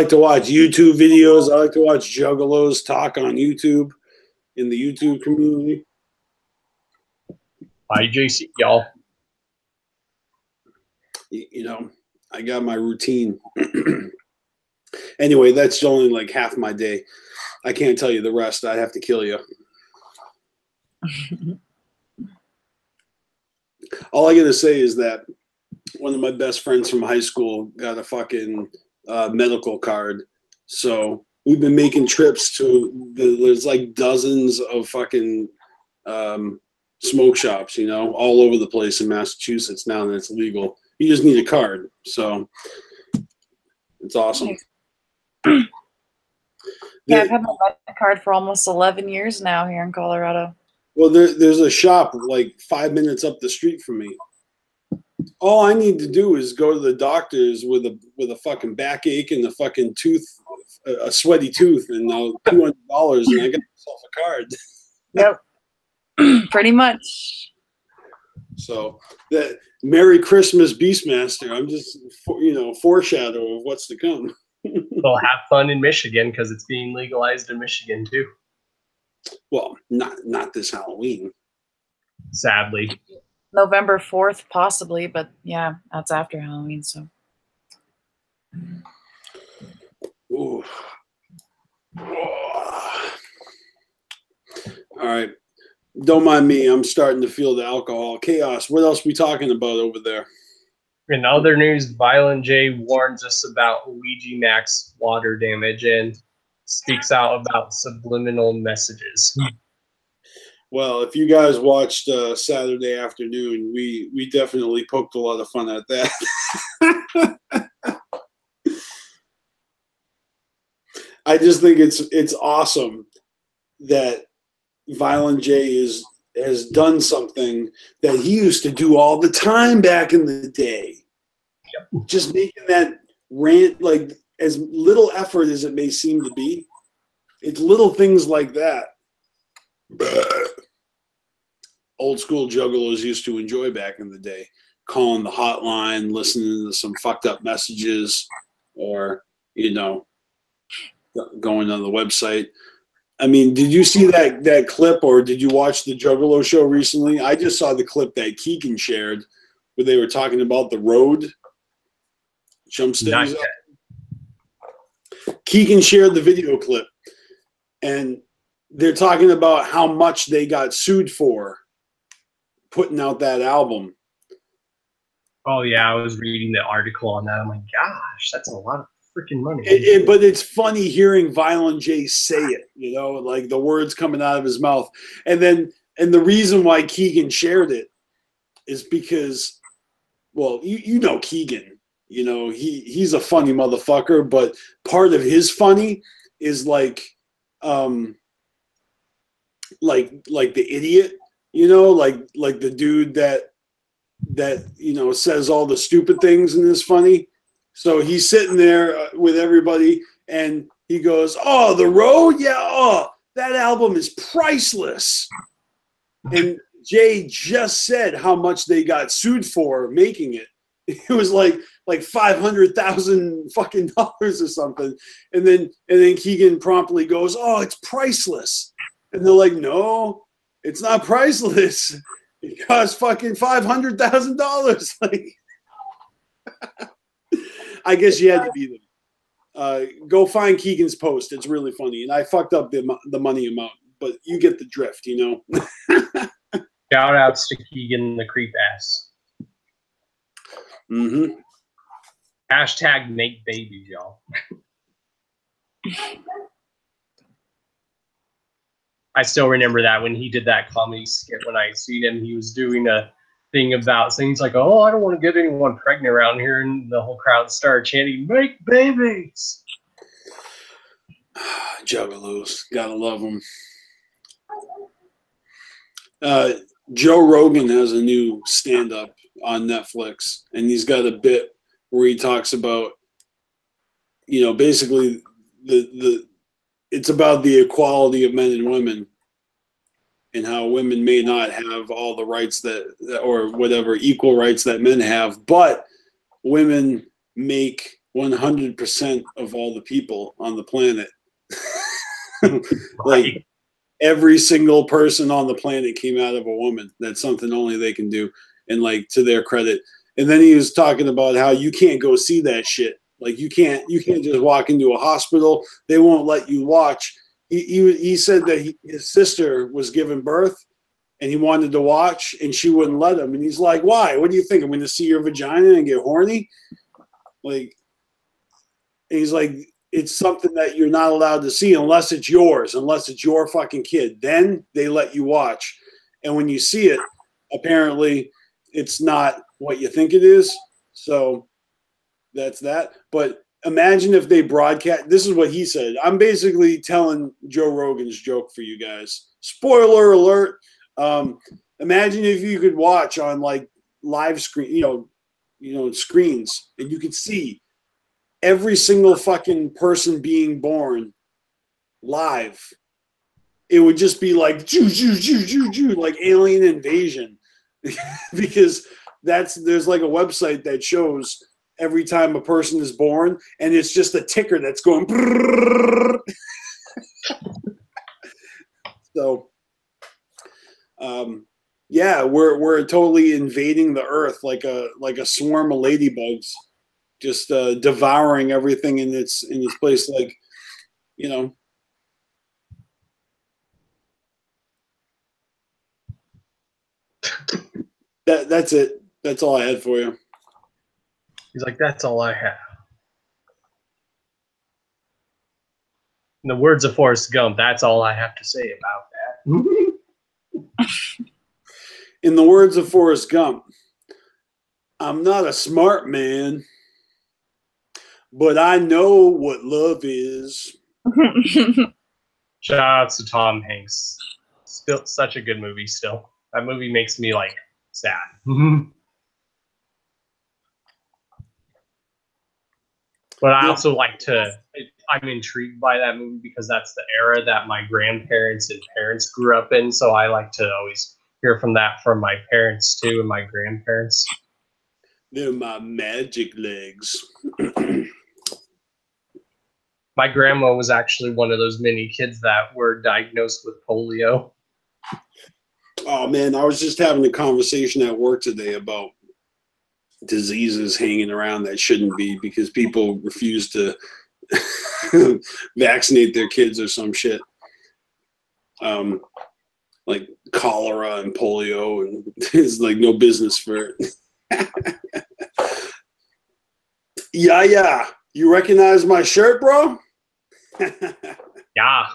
to watch YouTube videos. I like to watch juggalos talk on YouTube in the YouTube community. Bye, JC, y'all. You know, I got my routine. Anyway, that's only like half my day. I can't tell you the rest. I'd have to kill you. All I gotta say is that one of my best friends from high school got a fucking medical card. So we've been making trips to there's like dozens of fucking smoke shops, you know, all over the place in Massachusetts now that it's legal. You just need a card. So it's awesome. Yeah, I've had my medical card for almost 11 years now here in Colorado. Well, there's a shop like 5 minutes up the street from me. All I need to do is go to the doctor's with a fucking backache and a fucking tooth, a sweaty tooth, and $200, and I got myself a card. Yep, pretty much. So that Merry Christmas, Beastmaster. I'm just foreshadow of what's to come. Well, have fun in Michigan because it's being legalized in Michigan too. Well, not this Halloween. Sadly. November 4th, possibly, but yeah, that's after Halloween, so. Ooh. All right. Don't mind me. I'm starting to feel the alcohol. Chaos. What else we talking about over there? In other news, Violent J warns us about Luigi Max water damage and speaks out about subliminal messages. Well, if you guys watched Saturday afternoon, we definitely poked a lot of fun at that. I just think it's awesome that Violent J has done something that he used to do all the time back in the day. Yep. Just making that rant, like, as little effort as it may seem to be, it's little things like that. Old school juggalos used to enjoy back in the day, calling the hotline, listening to some fucked up messages, or, going on the website. I mean, did you see that clip, or did you watch the Juggalo show recently? I just saw the clip that Keegan shared where they were talking about the road. Jump steadies up. Keegan shared the video clip, and they're talking about how much they got sued for putting out that album. Oh, yeah, I was reading the article on that. I'm like, gosh, that's a lot of freaking money. But it's funny hearing Violent J say it, like the words coming out of his mouth. And the reason why Keegan shared it is because, well, you know Keegan, he's a funny motherfucker, but part of his funny is like the idiot, like the dude that says all the stupid things and is funny. So he's sitting there with everybody, and he goes, "Oh, The Road? Yeah, oh, that album is priceless." And Jay just said how much they got sued for making it. It was like $500,000 fucking dollars or something. And then Keegan promptly goes, "Oh, it's priceless." And they're like, "No, it's not priceless. It costs fucking $500,000." Like, I guess you had to be there. Go find Keegan's post. It's really funny. And I fucked up the money amount, but you get the drift, Shout outs to Keegan the creep ass. Mm-hmm. Hashtag make babies, y'all. I still remember that when he did that comedy skit when I seen him, he was doing a thing about things like, "Oh, I don't want to get anyone pregnant around here," and the whole crowd started chanting, "Make babies!" Juggalos, gotta love them. Joe Rogan has a new stand-up on Netflix, and he's got a bit where he talks about, basically it's about the equality of men and women, and how women may not have all the rights or whatever equal rights that men have, but women make 100% of all the people on the planet. Like every single person on the planet came out of a woman. That's something only they can do. And like, to their credit. And then he was talking about how you can't go see that shit. Like you can't just walk into a hospital. They won't let you watch. He said that his sister was giving birth and he wanted to watch and she wouldn't let him. And he's like, why? What do you think? I'm going to see your vagina and get horny? Like, and he's like, it's something that you're not allowed to see unless it's yours, unless it's your fucking kid. Then they let you watch. And when you see it, apparently it's not what you think it is. So that's that. But imagine if they broadcast. This is what he said. I'm basically telling Joe Rogan's joke for you guys. Spoiler alert. Imagine if you could watch on like live screen, screens, and you could see every single fucking person being born live. It would just be like like alien invasion. Because there's like a website that shows every time a person is born, and it's just a ticker that's going. So, yeah, we're totally invading the earth like a swarm of ladybugs, just devouring everything in its place. Like, that's it. That's all I had for you. He's like, that's all I have. In the words of Forrest Gump, that's all I have to say about that. In the words of Forrest Gump, I'm not a smart man, but I know what love is. Shout out to Tom Hanks. Still such a good movie still. That movie makes me like sad. But I also I'm intrigued by that movie because that's the era that my grandparents and parents grew up in. So I like to always hear from my parents too and my grandparents. They're my magic legs. My grandma was actually one of those many kids that were diagnosed with polio. Oh man, I was just having a conversation at work today about diseases hanging around that shouldn't be because people refuse to vaccinate their kids or some shit. Like cholera and polio, and there's like no business for it. Yeah. You recognize my shirt, bro? Yeah.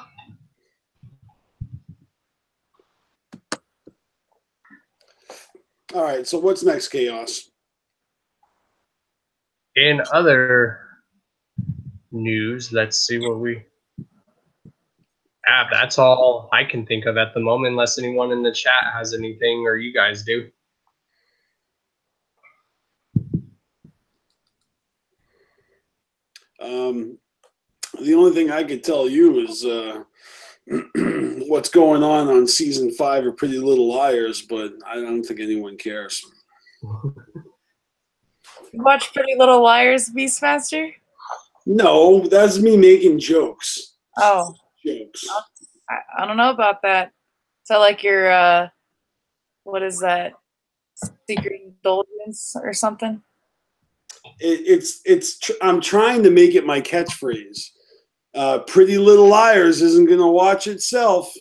All right, so what's next, Chaos? In other news, let's see what we have. That's all I can think of at the moment, unless anyone in the chat has anything or you guys do. The only thing I could tell you is what's going on season 5 of Pretty Little Liars, but I don't think anyone cares. You watch Pretty Little Liars, Beastmaster? No, that's me making jokes. Oh. Jokes. I don't know about that. Is that like your, what is that? Secret indulgence or something? I'm trying to make it my catchphrase. Pretty Little Liars isn't going to watch itself.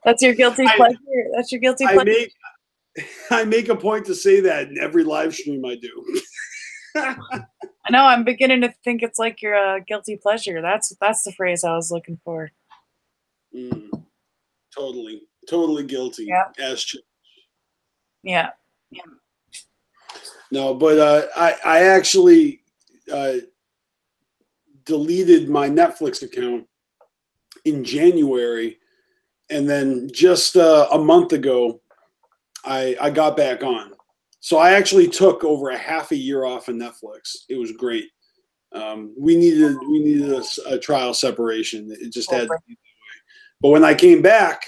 That's your guilty pleasure. That's your guilty pleasure. I make a point to say that in every live stream I do. I know. I'm beginning to think it's like your guilty pleasure. That's the phrase I was looking for. Totally guilty. Yeah. Yeah. No, but I actually deleted my Netflix account in January, and then just a month ago, I got back on. So I actually took over a half a year off of Netflix. It was great. We needed a trial separation. It just had to be that way. But when I came back,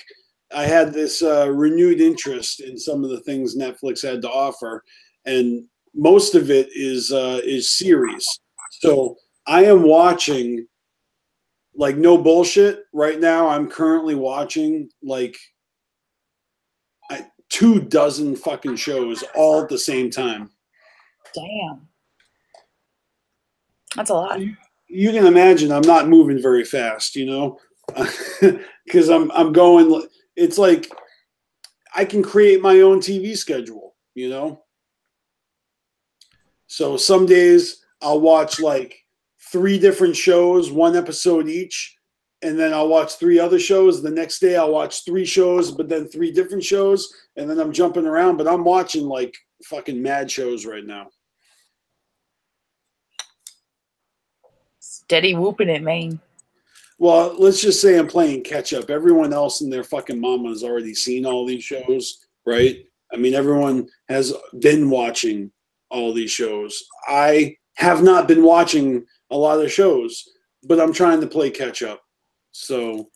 I had this renewed interest in some of the things Netflix had to offer. and most of it is series. So I am watching, like, no bullshit. Right now, I'm currently watching like 24 fucking shows all at the same time. Damn. That's a lot. You can imagine I'm not moving very fast, you know, because I'm going. It's like I can create my own TV schedule, you know. So some days I'll watch like 3 different shows, 1 episode each, and then I'll watch 3 other shows. The next day I'll watch 3 shows, but then 3 different shows, and then I'm jumping around. But I'm watching like fucking mad shows right now. Steady whooping it, man. Well, let's just say I'm playing catch up. Everyone else and their fucking mama has already seen all these shows, right? I mean, everyone has been watching all these shows. I have not been watching a lot of shows, but I'm trying to play catch up. So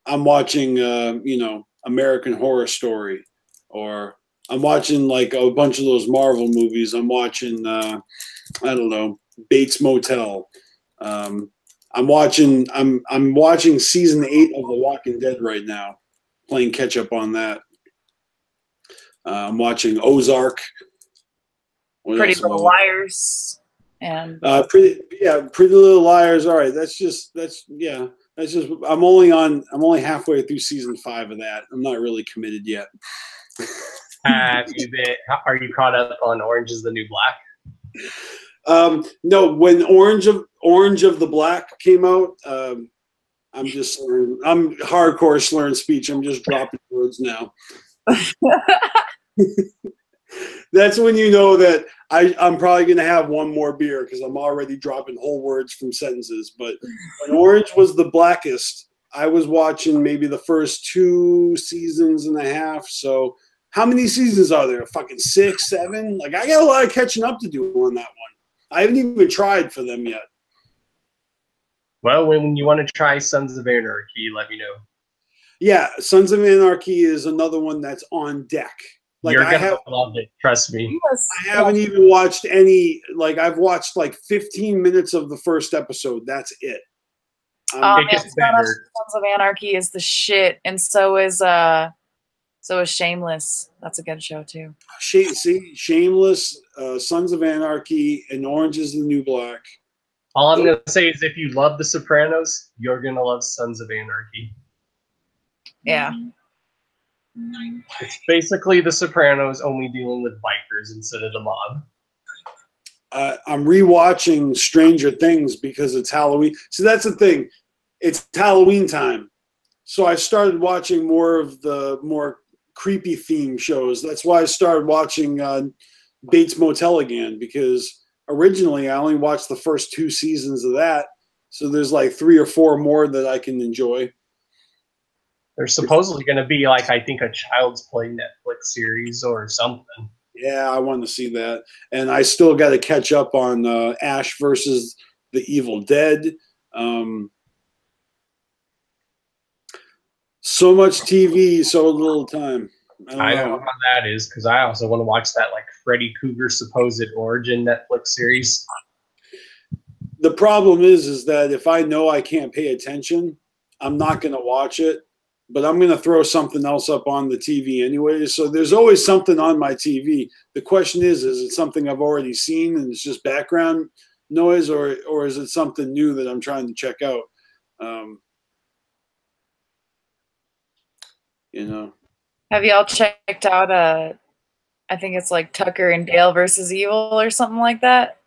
I'm watching, you know, American Horror Story, or I'm watching like a bunch of those Marvel movies. I'm watching, I don't know, Bates Motel. I'm watching season 8 of The Walking Dead right now, playing catch up on that. I'm watching Ozark. Pretty Little Liars and Pretty Little Liars. All right, that's just I'm only halfway through season 5 of that. I'm not really committed yet. Are you caught up on Orange is the New Black? No, when Orange of the Black came out, I'm hardcore slurring speech. I'm just dropping words now. That's when you know that I'm probably going to have one more beer, because I'm already dropping whole words from sentences. But when Orange was the blackest, I was watching maybe the first 2 seasons and a half. So how many seasons are there? Fucking 6, 7? Like, I got a lot of catching up to do on that one. I haven't even tried for them yet. Well, when you want to try Sons of Anarchy, let me know. Yeah, Sons of Anarchy is another one that's on deck. Like, You're gonna love it, trust me. I haven't even watched any. Like, I've watched like 15 minutes of the first episode. That's it. It gets better. Sons of Anarchy is the shit, and so is Shameless. That's a good show too. Shameless, Sons of Anarchy, and Orange is the New Black. All I'm gonna say is, if you love The Sopranos, you're gonna love Sons of Anarchy. Yeah. It's basically The Sopranos, only dealing with bikers instead of the mob. I'm rewatching Stranger Things because it's Halloween. See, that's the thing. It's Halloween time. So I started watching more of the more creepy theme shows. That's why I started watching Bates Motel again, because originally I only watched the first 2 seasons of that. So there's like 3 or 4 more that I can enjoy. There's supposedly going to be, like, I think, a Child's Play Netflix series or something. Yeah, I want to see that. And I still got to catch up on Ash versus the Evil Dead. So much TV, so little time. I know how that is, because I also want to watch that, like, Freddy Krueger supposed origin Netflix series. The problem is that if I know I can't pay attention, I'm not going to watch it. But I'm going to throw something else up on the TV anyway. So there's always something on my TV. The question is it something I've already seen and it's just background noise, or is it something new that I'm trying to check out? You know. Have y'all checked out I think it's like Tucker and Dale versus Evil or something like that?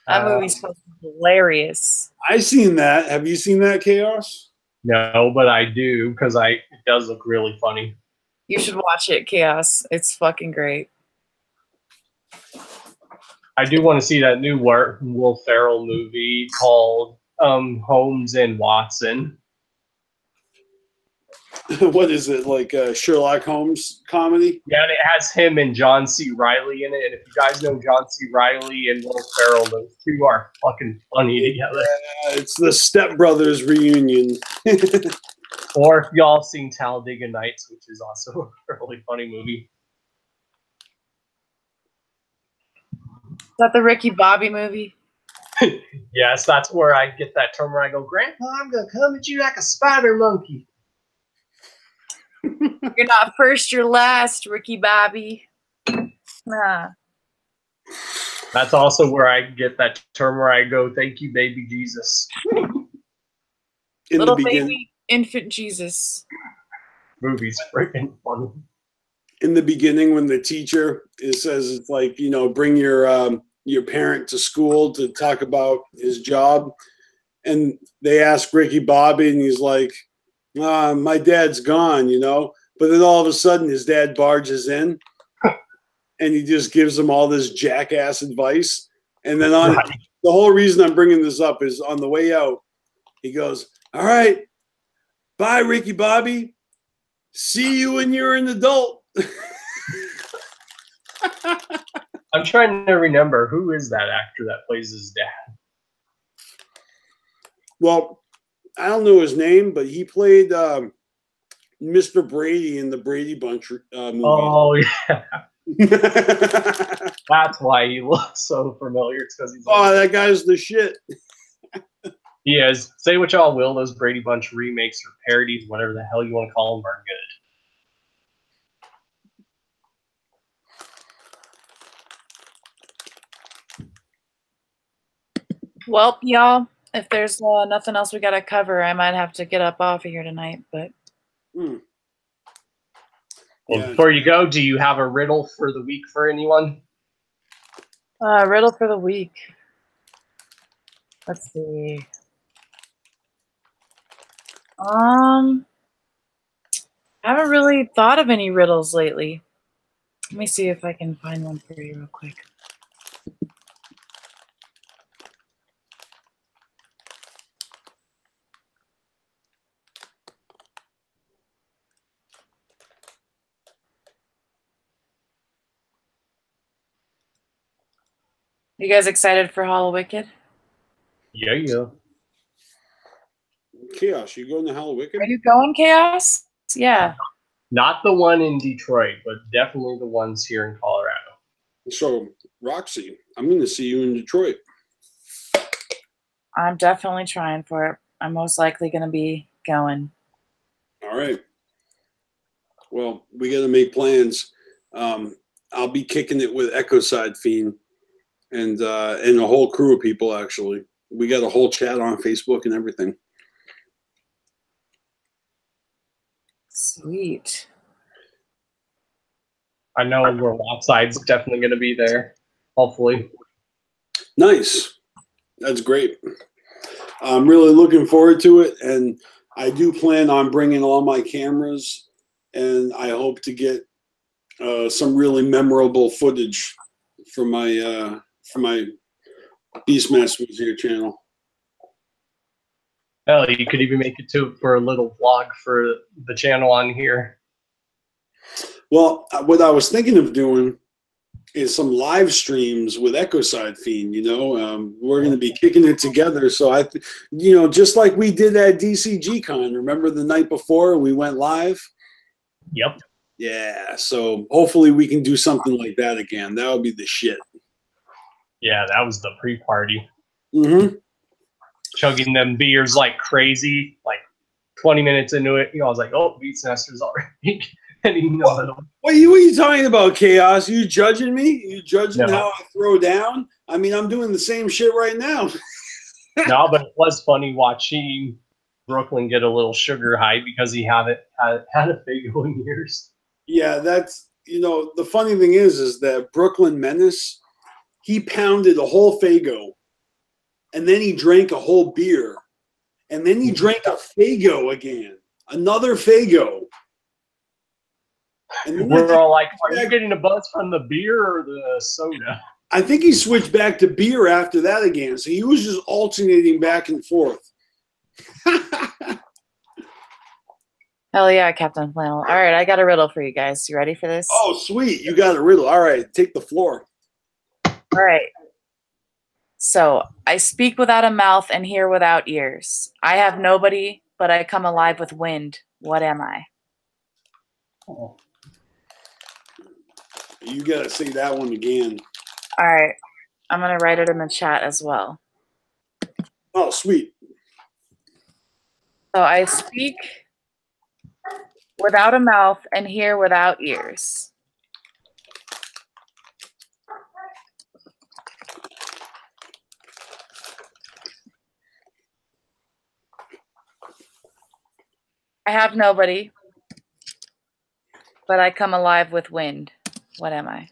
That movie's hilarious. I've seen that. Have you seen that, Chaos? No, but I do, because it does look really funny. You should watch it, Chaos. It's fucking great. I do want to see that new Will Ferrell movie called Holmes and Watson. What is it, like a Sherlock Holmes comedy? Yeah, and it has him and John C. Reilly in it. And if you guys know John C. Reilly and Will Ferrell, those two are fucking funny together. Yeah, it's the Step Brothers reunion. Or if y'all seen Talladega Nights, which is also a really funny movie. that the Ricky Bobby movie? Yes, that's where I get that term where I go, Grandpa, I'm gonna come at you like a spider monkey. You're not first, you're last, Ricky Bobby. Nah. That's also where I get that term where I go, thank you, baby Jesus. In Little the beginning, baby infant Jesus. Movie's freaking funny. in the beginning, when the teacher says it's like, you know, bring your parent to school to talk about his job, and they ask Ricky Bobby, and he's like, my dad's gone, you know. But then all of a sudden, his dad barges in, and he just gives him all this jackass advice. And then the whole reason I'm bringing this up is on the way out, he goes, all right, bye, Ricky Bobby. See you when you're an adult. I'm trying to remember, who is that actor that plays his dad? Well, I don't know his name, but he played Mr. Brady in the Brady Bunch movie. Oh, yeah. That's why he looks so familiar. It's because he's that guy's the shit. He is. Say what y'all will, those Brady Bunch remakes or parodies, whatever the hell you want to call them, are good. Well, y'all, if there's nothing else we got to cover, I might have to get up off of here tonight. But Well, before you go, do you have a riddle for the week for anyone? Riddle for the week. Let's see. I haven't really thought of any riddles lately. Let me see if I can find one for you real quick. You guys excited for Hall of Wicked? Yeah. Chaos, you going to Hall of Wicked? Are you going, Chaos? Yeah. Not the one in Detroit, but definitely the ones here in Colorado. So, Roxy, I'm going to see you in Detroit. I'm definitely trying for it. I'm most likely going to be going. All right. Well, we got to make plans. I'll be kicking it with Ecoside Fiend and a whole crew of people, actually. We got a whole chat on Facebook and everything. Sweet. I know where Lopside's definitely going to be there, hopefully. Nice. That's great. I'm really looking forward to it, and I do plan on bringing all my cameras, and I hope to get some really memorable footage for my Beastmasters here channel. Hell, you could even make it for a little vlog for the channel on here. Well, what I was thinking of doing is some live streams with Ecoside Fiend. You know, we're going to be kicking it together. So just like we did at DCG Con. Remember the night before we went live? Yep. Yeah. So hopefully we can do something like that again. That would be the shit. Yeah, that was the pre-party. Mm-hmm. Chugging them beers like crazy. Like 20 minutes into it, I was like, "Oh, Beastmasters already." What are you talking about, Chaos? You judging me? You judging how I throw down? I mean, I'm doing the same shit right now. No, but it was funny watching Brooklyn get a little sugar high because he hadn't had a Fago in years. Yeah, that's, the funny thing is that Brooklyn Menace, he pounded a whole Fago, and then he drank a whole beer, and then he drank a Fago again, another Fago. And we're all like, are you getting a buzz from the beer or the soda? I think he switched back to beer after that again. So he was just alternating back and forth. Hell yeah, Captain Flannel. All right, I got a riddle for you guys. You ready for this? Oh, sweet. You got a riddle. All right, take the floor. All right. So, I speak without a mouth and hear without ears. I have nobody, but I come alive with wind. What am I? Oh. You got to say that one again. All right. I'm going to write it in the chat as well. Oh, sweet. So I speak without a mouth and hear without ears. I have nobody, but I come alive with wind. What am I?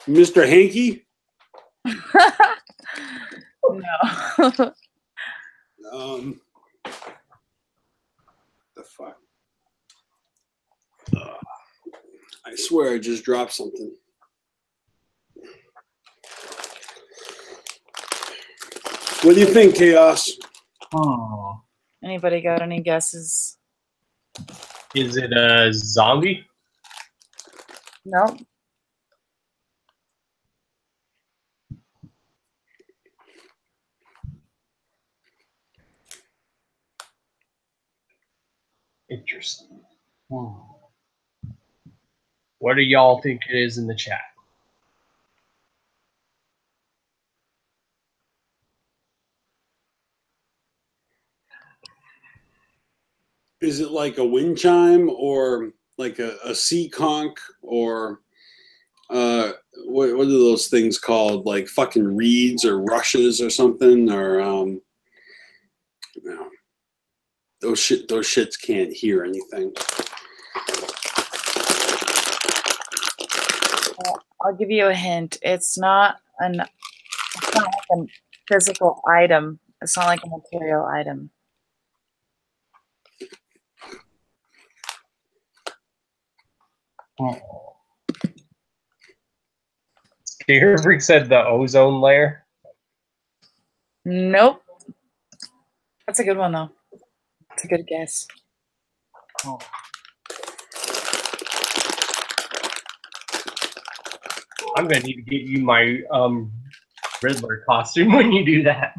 Mr. Hanky? No. The fuck? I swear I just dropped something. What do you think, Chaos? Oh. Anybody got any guesses? Is it a zombie? Nope. Interesting. What do y'all think it is in the chat? Is it like a wind chime or like a sea conch or what are those things called? Like fucking reeds or rushes or something? Or no. Those shits can't hear anything. I'll give you a hint. It's not like a physical item. It's not like a material item. Scared Freak said the ozone layer. Nope. That's a good one, though. That's a good guess. Oh. I'm gonna need to get you my Riddler costume when you do that.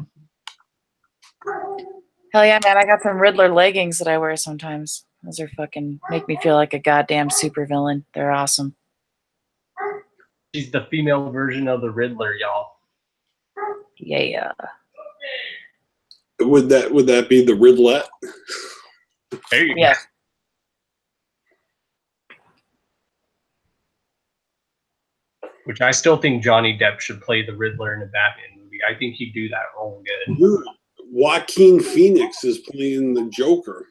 Hell yeah, man. I got some Riddler leggings that I wear sometimes. Those are fucking make me feel like a goddamn supervillain. They're awesome. She's the female version of the Riddler, y'all. Yeah. Would that be the Ridlette? There you Yeah. go. Which I still think Johnny Depp should play the Riddler in a Batman movie. I think he'd do that role good. Dude, Joaquin Phoenix is playing the Joker.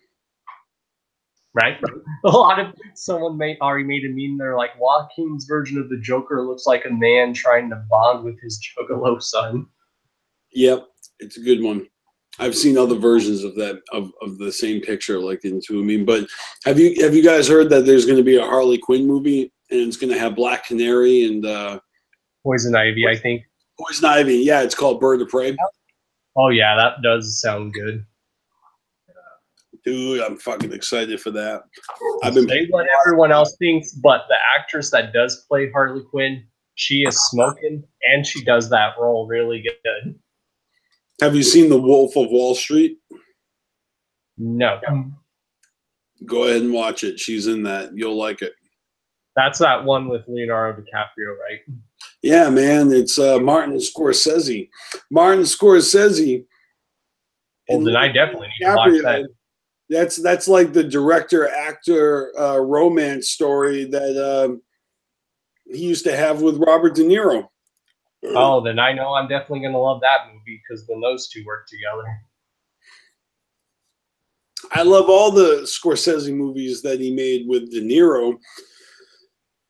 Right? A lot of someone already made a meme. They're like, Joaquin's version of the Joker looks like a man trying to bond with his Juggalo son. Yep, it's a good one. I've seen other versions of that of the same picture, like into a meme. But have you guys heard that there's going to be a Harley Quinn movie and it's going to have Black Canary and Poison Ivy, I think. Poison Ivy? Yeah, it's called Bird of Prey. Oh yeah, that does sound good. Dude, I'm fucking excited for that. I've been say what everyone else thinks, but the actress that does play Harley Quinn, she is smoking, and she does that role really good. Have you seen The Wolf of Wall Street? No. Go ahead and watch it. She's in that. You'll like it. That's that one with Leonardo DiCaprio, right? Yeah, man. It's Martin Scorsese. Martin Scorsese. Well, then I definitely need to watch that. That's like the director-actor romance story that he used to have with Robert De Niro. Oh, then I know I'm definitely going to love that movie because then those two work together. I love all the Scorsese movies that he made with De Niro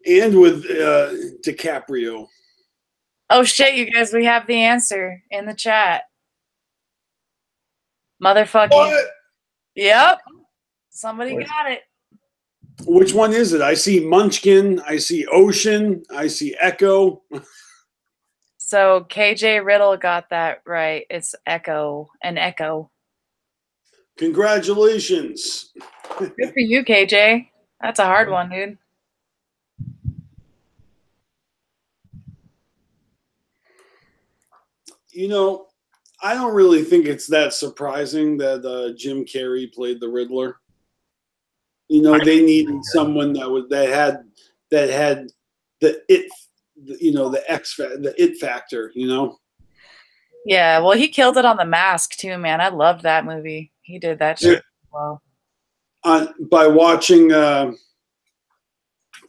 and with DiCaprio. Oh shit, you guys, we have the answer in the chat. Motherfucking. What? Yep. Somebody got it. Which one is it? I see Munchkin, I see Ocean, I see Echo. So KJ Riddle got that right. It's Echo and Echo. Congratulations. Good for you, KJ. That's a hard one, dude. You know, I don't really think it's that surprising that Jim Carrey played the Riddler. You know, they needed someone that had the it, you know, the the it factor, you know. Yeah, well, he killed it on The Mask too, man. I loved that movie. He did that shit well. By watching, I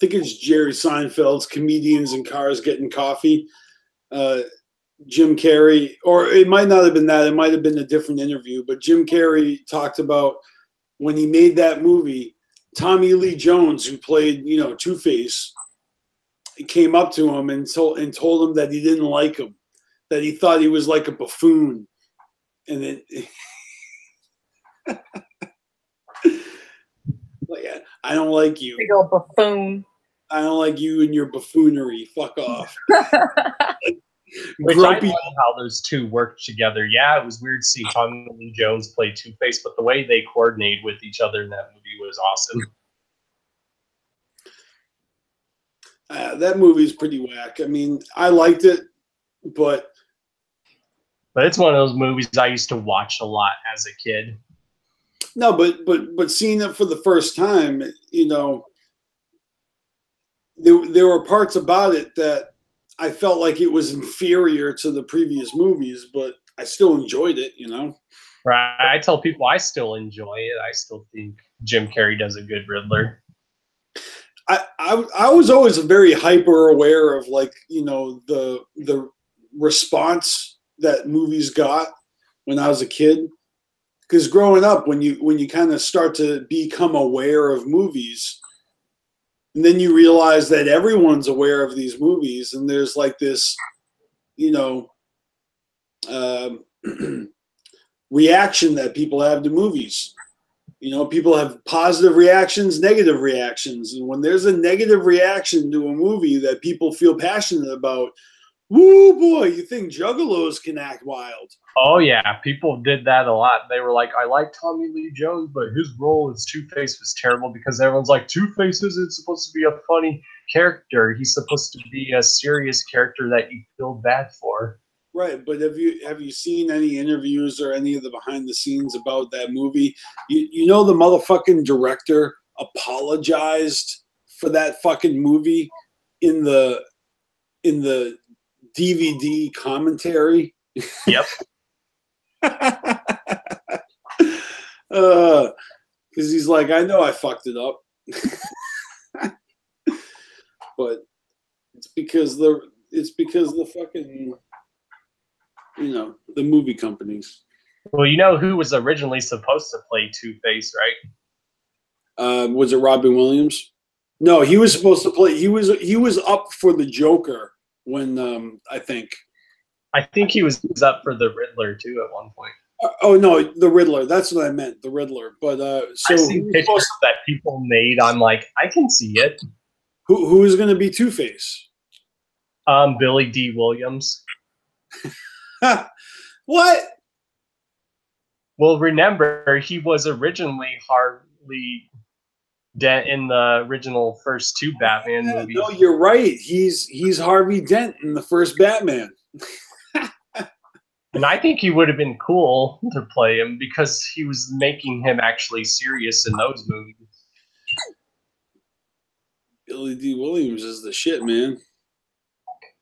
think it's Jerry Seinfeld's Comedians in Cars Getting Coffee. Jim Carrey, or it might not have been that. It might have been a different interview, but Jim Carrey talked about when he made that movie, Tommy Lee Jones, who played, you know, Two-Face, came up to him and told him that he didn't like him, that he thought he was like a buffoon. And then like, I don't like you. Big old buffoon. I don't like you and your buffoonery. Fuck off. Which I love how those two worked together. Yeah, it was weird to see Tommy Lee Jones play Two-Face, but the way they coordinated with each other in that movie was awesome. That movie's pretty whack. I mean, I liked it, but it's one of those movies I used to watch a lot as a kid. No, but seeing it for the first time, you know, there were parts about it that I felt like it was inferior to the previous movies, but I still enjoyed it, you know. Right. I tell people I still enjoy it. I still think Jim Carrey does a good Riddler. I was always very hyper aware of, like, you know, the response that movies got when I was a kid. Because growing up, when you kind of start to become aware of movies, and then you realize that everyone's aware of these movies, and there's like this, you know, reaction that people have to movies. You know, people have positive reactions, negative reactions. And when there's a negative reaction to a movie that people feel passionate about, woo boy, you think juggalos can act wild. Oh, yeah. People did that a lot. They were like, I like Tommy Lee Jones, but his role as Two-Face was terrible because everyone's like, Two-Face isn't supposed to be a funny character. He's supposed to be a serious character that you feel bad for. Right, but have you seen any interviews or any of the behind the scenes about that movie? You know, the motherfucking director apologized for that fucking movie in the DVD commentary. Yep. Because he's like, I know I fucked it up, but it's because the fucking, you know, the movie companies. Well, you know who was originally supposed to play Two-Face, right? Was it Robin Williams? No, he was supposed to play. He was up for the Joker when I think he was up for the Riddler too at one point. Oh no, the Riddler. That's what I meant, the Riddler. But so I've seen pictures that people made. I'm like, I can see it. Who is going to be Two-Face? Billy D. Williams. What? Well, remember, he was originally Harley Dent in the original first two Batman movies. No, you're right. He's Harvey Dent in the first Batman. And I think he would have been cool to play him because he was making him actually serious in those movies. Billy D. Williams is the shit, man.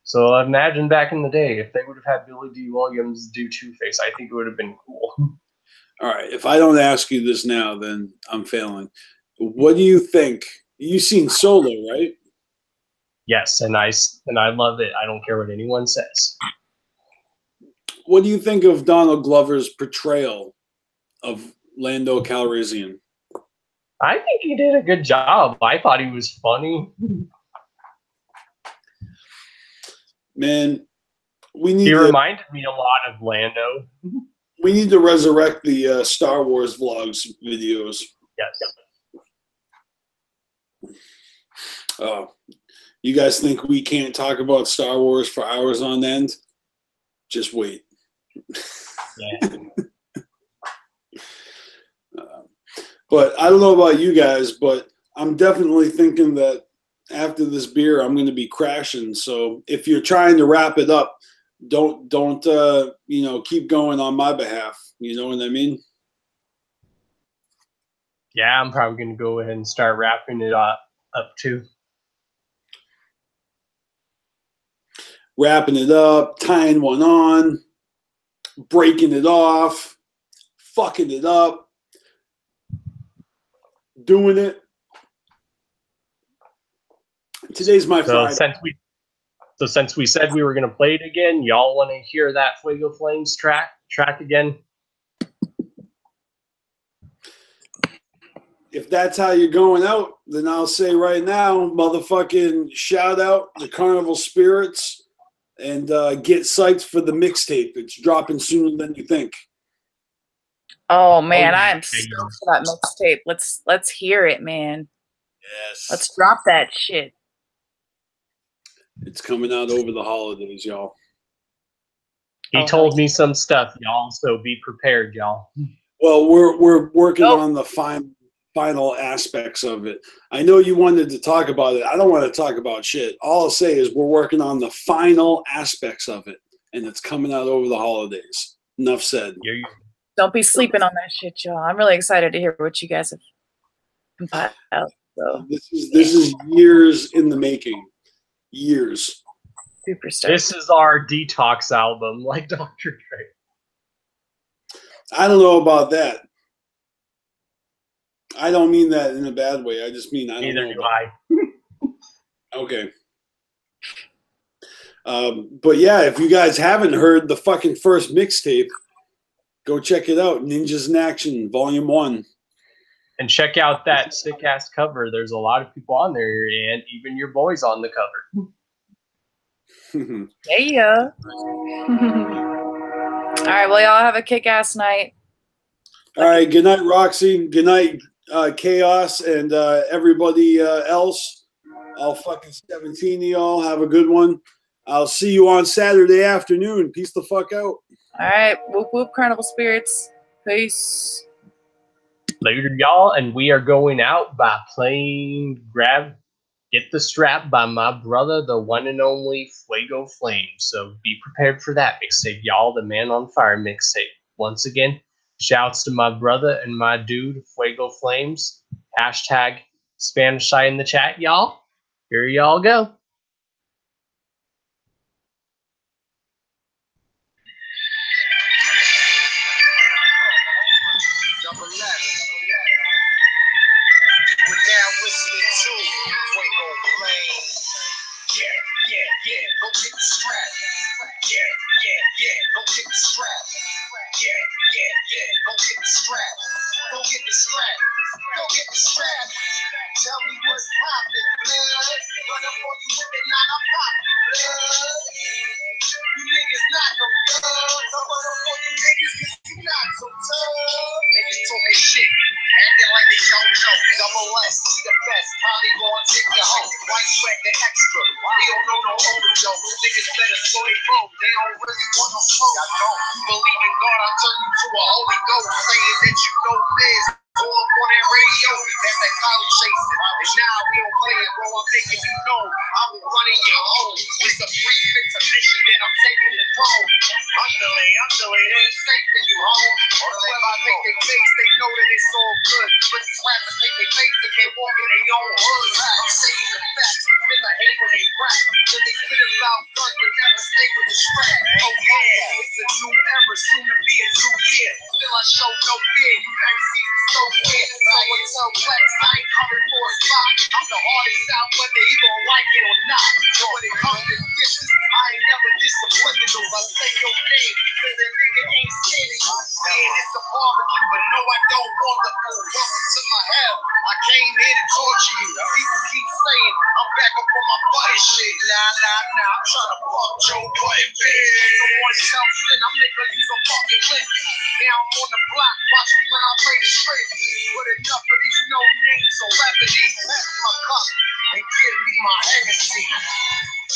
So imagine back in the day, if they would have had Billy D. Williams do Two-Face, I think it would have been cool. All right, if I don't ask you this now, then I'm failing. What do you think? You've seen Solo, right? Yes, and I love it. I don't care what anyone says. What do you think of Donald Glover's portrayal of Lando Calrissian? I think he did a good job. I thought he was funny. Man, he reminded me a lot of Lando. We need to resurrect the Star Wars vlogs videos. Yes. You guys think we can't talk about Star Wars for hours on end? Just wait. Yeah. But I don't know about you guys, but I'm definitely thinking that after this beer, I'm going to be crashing. So if you're trying to wrap it up, don't keep going on my behalf. You know what I mean? Yeah, I'm probably going to go ahead and start wrapping it up too. wrapping it up, tying one on, breaking it off, fucking it up, doing it. Today's my Friday. Since we said we were going to play it again, y'all want to hear that Fuego Flames track again? If that's how you're going out, then I'll say right now, motherfucking shout out the Carnival Spirits and get psyched for the mixtape. It's dropping sooner than you think. Oh man, I am stoked for that mixtape. Let's hear it, man. Yes. Let's drop that shit. It's coming out over the holidays, y'all. He told me some stuff, y'all, so be prepared, y'all. Well, we're working on the final aspects of it. I know you wanted to talk about it. I don't want to talk about shit. All I'll say is we're working on the final aspects of it, and it's coming out over the holidays. Enough said. Don't be sleeping on that shit, y'all. I'm really excited to hear what you guys have compiled. So this is years in the making. Years. Super stoked. This is our detox album, like Dr. Dre. I don't know about that. I don't mean that in a bad way. I just mean I don't know. Neither do I. Okay. But yeah, if you guys haven't heard the fucking first mixtape, go check it out. Ninjas in Action, Volume 1. And check out that sick-ass cover. There's a lot of people on there, and even your boy's on the cover. Yeah. All right, well, y'all have a kick-ass night. All right, good night, Roxy. Good night, Chaos, and everybody else. All fucking 17 of y'all. Have a good one. I'll see you on Saturday afternoon. Peace the fuck out. All right, whoop whoop, Carnival Spirits. Peace. Later, y'all, and we are going out by playing Get the Strap by my brother, the one and only Fuego Flame. So be prepared for that mixtape, y'all, the Man on Fire mixtape. Once again, shouts to my brother and my dude, Fuego Flames. Hashtag Spanish side in the chat, y'all. Here y'all go. Go get the strap. Go get the strap. Go get the strap. Go get the strap. Go get the strap. Tell me what's poppin', blood. Run up on you with it, not a pop, blood. You niggas not no thugs. I run up on you niggas 'cause you not so tough. Niggas talking shit, acting like they don't know. Double S, see the best, probably gon' take your home. Why you acting extra? We don't know no overdose. Niggas better slow they roll. They don't really want no smoke. You believe in God, I'll turn you to a Holy Ghost. Saying that you know this. All up on that radio, that's that college chasing. And now we don't play it, bro. I'm making you know I will run in your home. It's a free mission, then I'm taking the throne. I'm feeling it ain't safe for you, home. Whoever make their face, they know that it's all good. But these rappers make their face, they can't walk in their own hood. I'm saying the facts, cause I hate when they rap. Cause they spit about guns, but never stay with the strap. Oh yeah, it's a new era, soon to be a new year. Still I show no fear, you ain't seen so weird. Someone tell Flex I ain't coming for a spot. I'm the hardest out, whether he gon' like it or not. So when it comes to dishes, I ain't never disappointed those. I say your name, cause the nigga ain't scared of you. Saying it's a barbecue, but no, I don't want the food. Welcome to my hell. I came here to torture you. People keep saying I'm back up on my butt and shit. Nah. I'm trying to fuck Joe Button, bitch. Someone tell shit, I'm making use a fucking lip. Now I'm on the block, watch me when I play the strip. But enough of these no names, so rapidly pass my cup and give me my Hennessy.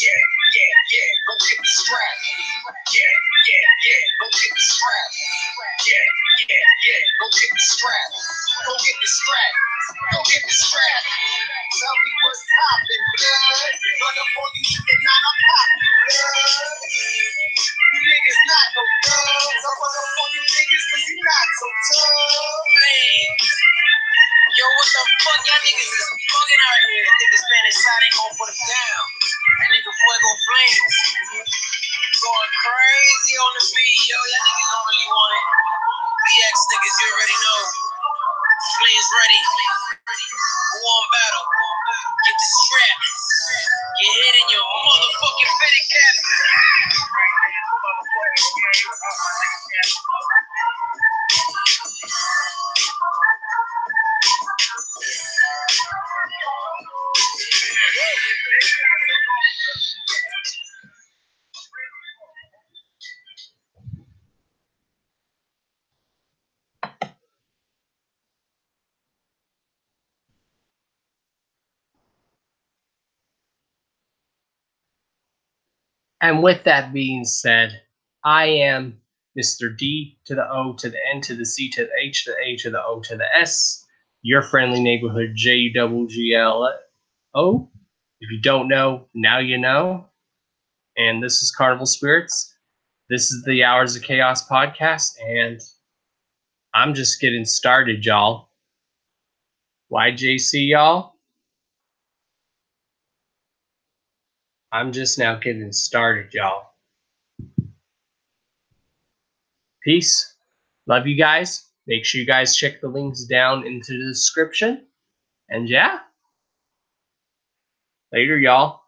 Yeah. Go get the strap. Yeah. Go get the strap. Yeah. Go get the strap. Go get the strap. Go get the strap. Tell me what's poppin', blood. Run up on you, and not a pop, blood. You niggas not no thugs. I run up on you niggas 'cause you not so tough. Man. Yo, what the fuck? Y'all niggas is bugging out here. Think the Spanish side ain't gon' put us down. nigga Fuego Flames. Going crazy on the beat, yo. Y'all niggas don't really want it. BX niggas, you already know. Flames ready. Who on battle? Get the strap. Get hit in your motherfucking fitted cap. And with that being said, I am Mr. D to the O to the N to the C to the H to the A to the O to the S, your friendly neighborhood JWGLO. If you don't know, now you know. And this is Carnival Spirits. This is the Hours of Chaos podcast, and I'm just getting started, y'all. YJC, y'all? I'm just now getting started, y'all. Peace. Love you guys. Make sure you guys check the links down into the description. And yeah, later, y'all.